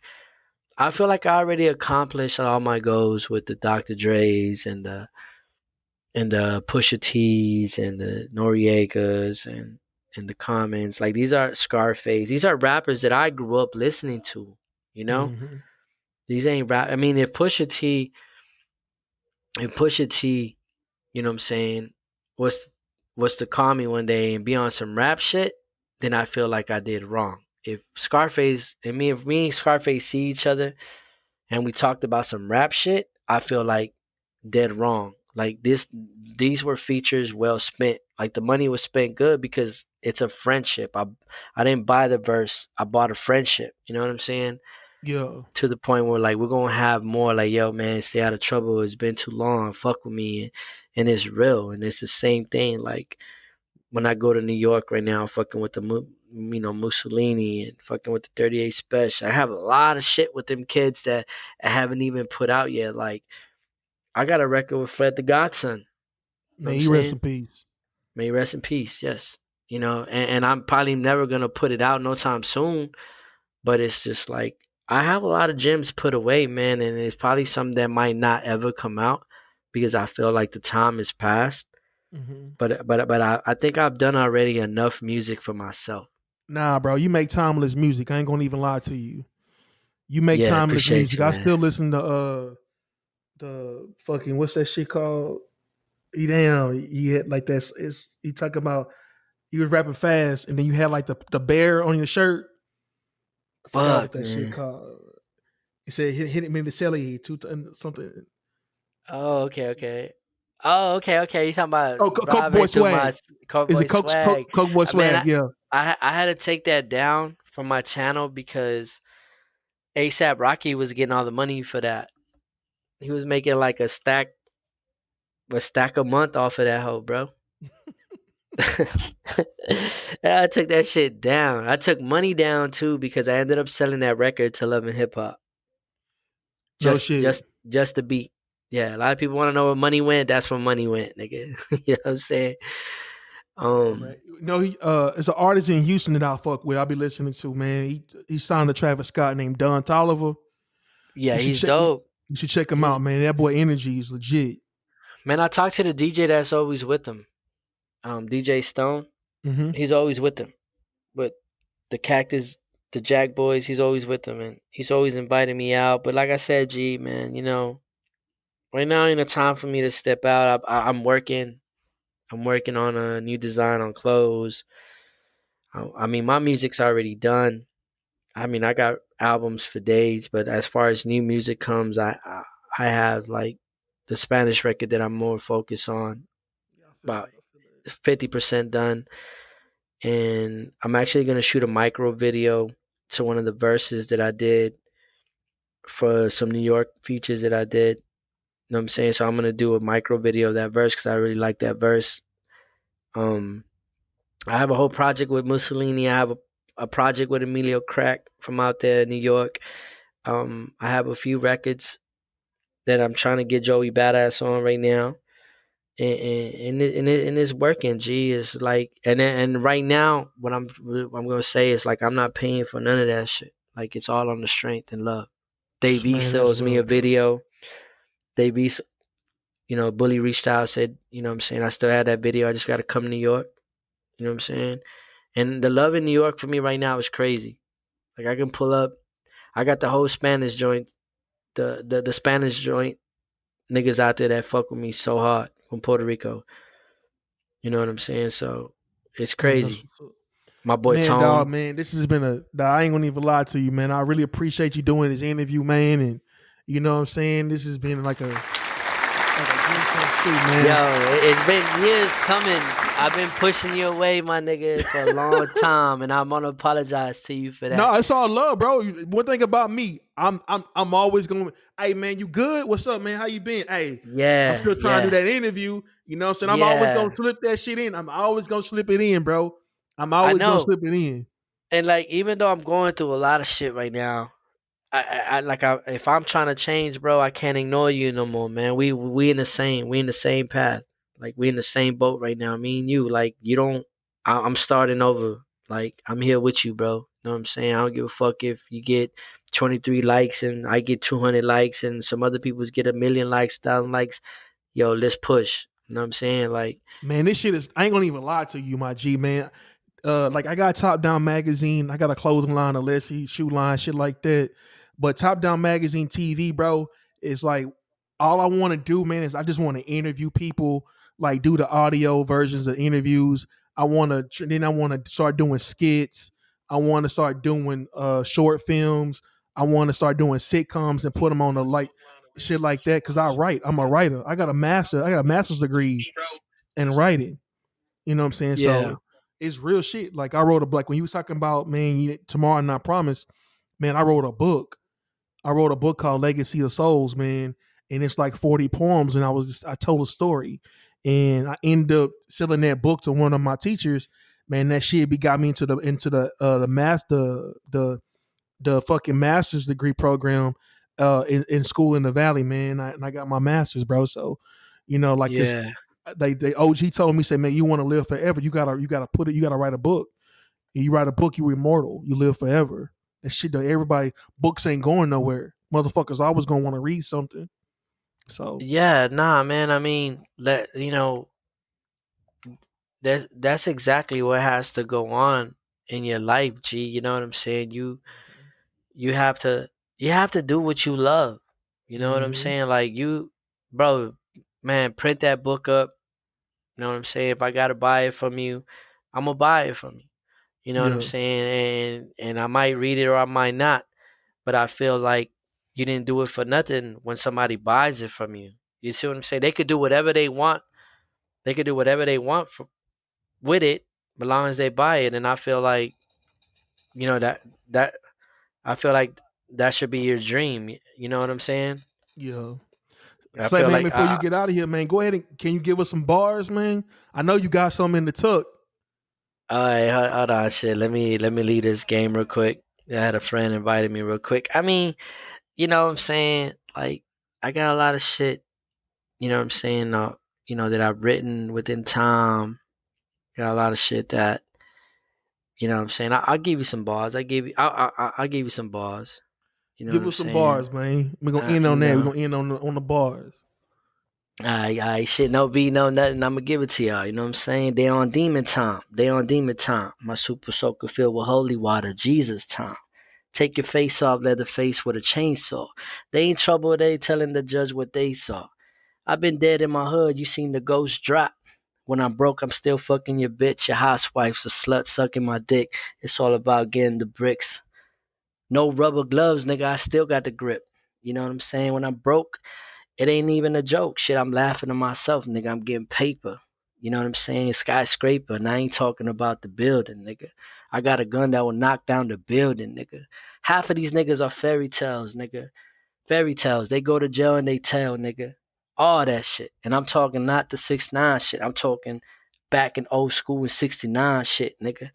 I feel like I already accomplished all my goals with the Dr. Dre's and the Pusha T's and the Noriegas and the Commons. Like these are Scarface. These are rappers that I grew up listening to. You know, Mm-hmm. these ain't rap. I mean, if Pusha T, you know what I'm saying, was to call me one day and be on some rap shit, then I feel like I did wrong. If me and Scarface see each other and we talked about some rap shit, I feel like dead wrong. Like these were features well spent. Like the money was spent good because it's a friendship. I didn't buy the verse. I bought a friendship. You know what I'm saying? Yeah. To the point where like we're gonna have more like, yo man, stay out of trouble. It's been too long. Fuck with me, and it's real. And it's the same thing. Like when I go to New York right now, fucking with the Mussolini and fucking with the 38 Special. I have a lot of shit with them kids that I haven't even put out yet. Like I got a record with Fred the Godson. You know what May I'm he rest in saying? peace. May he rest in peace. Yes. You know, and I'm probably never gonna put it out no time soon. But it's just like I have a lot of gems put away, man, and it's probably something that might not ever come out because I feel like the time has passed. Mm-hmm. But I think I've done already enough music for myself. Nah, bro, you make timeless music. I ain't gonna even lie to you. You make Yeah, timeless appreciate music. you, I man. still listen to the fucking what's that shit called? He damn, he had like that's it's he talk about he was rapping fast and then you had like the bear on your shirt. I forgot what Fuck, that shit man. called. He said hit me in the celly something. Oh, okay, okay. Oh, okay, okay. You talking about Oh, Coke Boy robbing through my Swag. Is Cowboy it swag? Coke Boy I mean, Swag? Yeah. I had to take that down from my channel because ASAP Rocky was getting all the money for that. He was making like a stack a month off of that hoe, bro. I took that shit down. I took money down too because I ended up selling that record to Love and Hip Hop. No shit. Just the beat. Yeah, a lot of people want to know where money went. That's where money went, nigga. You know what I'm saying? Yeah, man. No, he it's an artist in Houston that I fuck with. I'll be listening to, man. He signed to Travis Scott named Don Tolliver. Yeah, You should he's check dope. you should check him He's out, man. That boy energy is legit. Man, I talked to the DJ that's always with him. DJ Stone. Hmm. He's always with him. But the Cactus, the Jack Boys, he's always with them, and he's always inviting me out. But like I said, G, man, you know, right now ain't a time for me to step out. I'm working. I'm working on a new design on clothes. I mean, my music's already done. I mean, I got albums for days, but as far as new music comes, I have like the Spanish record that I'm more focused on, Yeah, I feel about that. I feel that. 50% done. And I'm actually gonna shoot a micro video to one of the verses that I did for some New York features that I did. You know what I'm saying? So I'm gonna do a micro video of that verse because I really like that verse. Um, I have a whole project with Mussolini. I have a project with Emilio Crack from out there in New York. I have a few records that I'm trying to get Joey Badass on right now. And it's working. G is like, and right now, what I'm gonna say is like I'm not paying for none of that shit. Like it's all on the strength and love. Dave E Man, that's sells me a love, bro. video. Dave E, Bully reached out, said, what I'm saying, I still had that video. I just gotta come to New York. You know what I'm saying? And the love in New York for me right now is crazy. Like I can pull up. I got the whole Spanish joint, the Spanish joint niggas out there that fuck with me so hard from Puerto Rico. You know what I'm saying? So it's Man, that's crazy. My boy man, dog, Tone. man. This has been I ain't gonna even lie to you, man. I really appreciate you doing this interview, man. And you know what I'm saying? This has been like a dream come true, man. Yo, it's been years coming. I've been pushing you away, my nigga, for a long time, and I'm gonna apologize to you for that. No, it's all love, bro. One thing about me, I'm always gonna. Hey, man, you good? What's up, man? How you been? Hey, I'm Yeah, still trying to do yeah, that interview. You know what I'm saying? I'm always gonna yeah. slip that shit in. I'm always gonna slip it in, bro. I'm I always gonna know. slip it in. And like, even though I'm going through a lot of shit right now, if I'm trying to change, bro, I can't ignore you no more, man. We in the same path. Like we in the same boat right now. Me and you. Like you don't. I'm starting over. Like I'm here with you, bro. Know what I'm saying? I don't give a fuck if you get 23 likes and I get 200 likes and some other people's get a million likes, 1,000 likes. Yo, let's push. You know what I'm saying? Like, Man, this shit is. I ain't gonna even lie to you, my G, man. Like I got Top Down Magazine. I got a clothing line, a Leslie shoe line, shit like that. But Top Down Magazine TV, bro, is like all I want to do, man. Is I just want to interview people, like do the audio versions of interviews. I want to then I want to start doing skits. I want to start doing short films. I want to start doing sitcoms and put them on the like shit like that because I write. I'm a writer. I got a master. I got a master's degree in writing. You know what I'm saying? yeah, So it's real shit. Like I wrote a when you was talking about man, tomorrow not promise, man. I wrote a book. I wrote a book called Legacy of Souls, man, and it's like 40 poems. And I told a story, and I ended up selling that book to one of my teachers. Man, that shit got me into the master the fucking master's degree program in school in the Valley, man. And I got my master's, bro. So you know, like it's yeah, they OG told me, say, man, you want to live forever, you gotta put it, you gotta write a book. And you write a book, you immortal, you live forever. That shit that everybody books ain't going nowhere. Motherfuckers always gonna want to read something. So yeah. Nah, man. I mean, that's exactly what has to go on in your life, G. You know what I'm saying? You have to you have to do what you love. You know what I'm mm-hmm. saying? Like you, bro, man, print that book up. You know what I'm saying? If I gotta buy it from you, I'm gonna buy it from you. You know what I'm Yeah, saying? And I might read it or I might not. But I feel like you didn't do it for nothing when somebody buys it from you. You see what I'm saying? They could do whatever they want. They could do whatever they want with it, as long as they buy it. And I feel like, you know, that I feel like that should be your dream. You know what I'm saying? yeah. I Say, feel man, like before you get out of here, man, go ahead and can you give us some bars, man? I know you got some in the tuck. all right, hold on, shit. Let me leave this game real quick. I had a friend invited me real quick. I mean, you know what I'm saying? Like, I got a lot of shit. You know what I'm saying? That I've written within time. Got a lot of shit that you know what I'm saying. I'll give you some bars. I'll give you some bars. You know what Give I'm us some saying? bars, man. We're gonna end You on that. We're know. gonna end on the bars. Alright, shit, no beat, no nothing. I'ma give it to y'all. You know what I'm saying? They on demon time. They on demon time. My super soaker filled with holy water. Jesus time. Take your face off, Leatherface with a chainsaw. They ain't trouble, they telling the judge what they saw. I been dead in my hood, you seen the ghost drop. When I'm broke, I'm still fucking your bitch. Your housewife's a slut sucking my dick. It's all about getting the bricks. No rubber gloves, nigga, I still got the grip. You know what I'm saying? When I'm broke, it ain't even a joke. Shit, I'm laughing to myself, nigga. I'm getting paper. You know what I'm saying? Skyscraper, and I ain't talking about the building, nigga. I got a gun that will knock down the building, nigga. Half of these niggas are fairy tales, nigga. Fairy tales. They go to jail and they tell, nigga. All that shit. And I'm talking not the 6ix9ine shit. I'm talking back in old school in 69 shit, nigga.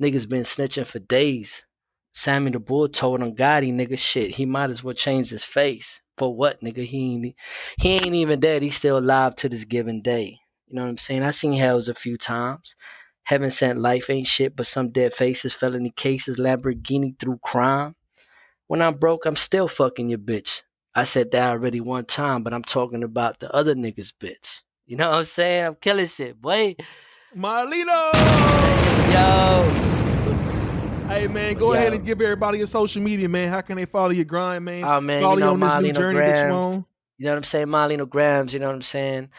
Niggas been snitching for days. Sammy the Bull told on Gotti, nigga, shit. He might as well change his face. For what, nigga? He ain't even dead. He's still alive to this given day. You know what I'm saying? I seen Hells a few times. Heaven sent life ain't shit but some dead faces, felony cases, Lamborghini through crime. When I'm broke, I'm still fucking your bitch. I said that already one time, but I'm talking about the other nigga's bitch. You know what I'm saying? I'm killing shit, boy. Mayalino! Yo. Hey, man, go ahead and give everybody your social media, man. How can they follow your grind, man? Oh, man, Follow you you know, on this new Mayalino journey that you Grams. on. You know what I'm saying? Mayalino Grams, you know what I'm saying?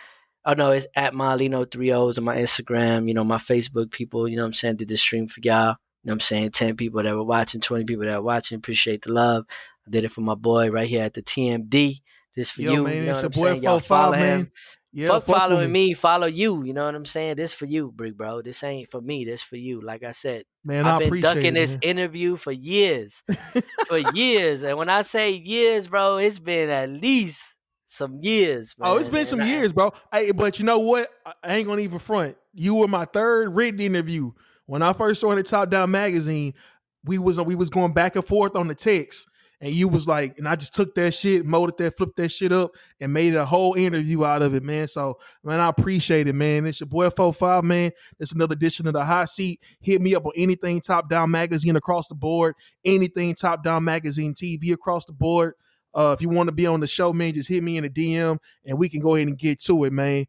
Oh, no, it's at Mayalino 3 O's on my Instagram. You know, my Facebook people, you know what I'm saying, did the stream for y'all. You know what I'm saying? 10 people that were watching, 20 people that were watching. Appreciate the love. I did it for my boy right here at the TMD. This for Yo, you. man, You know it's what your I'm boy saying? Y'all 4-5, follow man. him. Yeah, Fuck fuck with following me. me. Follow you. You know what I'm saying? This for you, big bro. This ain't for me. This for you. Like I said, Man, I I've been appreciate ducking it, this man. interview for years. For years. And when I say years, bro, it's been at least some years, man. Oh, it's been some years, bro. Hey, but you know what? I ain't gonna even front. You were my third written interview. When I first started Top Down Magazine, we was going back and forth on the text, and you was like, and I just took that shit, molded that, flipped that shit up, and made a whole interview out of it, man. So, man, I appreciate it, man. It's your boy 4-5, man. It's another edition of the Hot Seat. Hit me up on anything Top Down Magazine across the board, anything Top Down Magazine TV across the board. If you want to be on the show, man, just hit me in a DM and we can go ahead and get to it, man.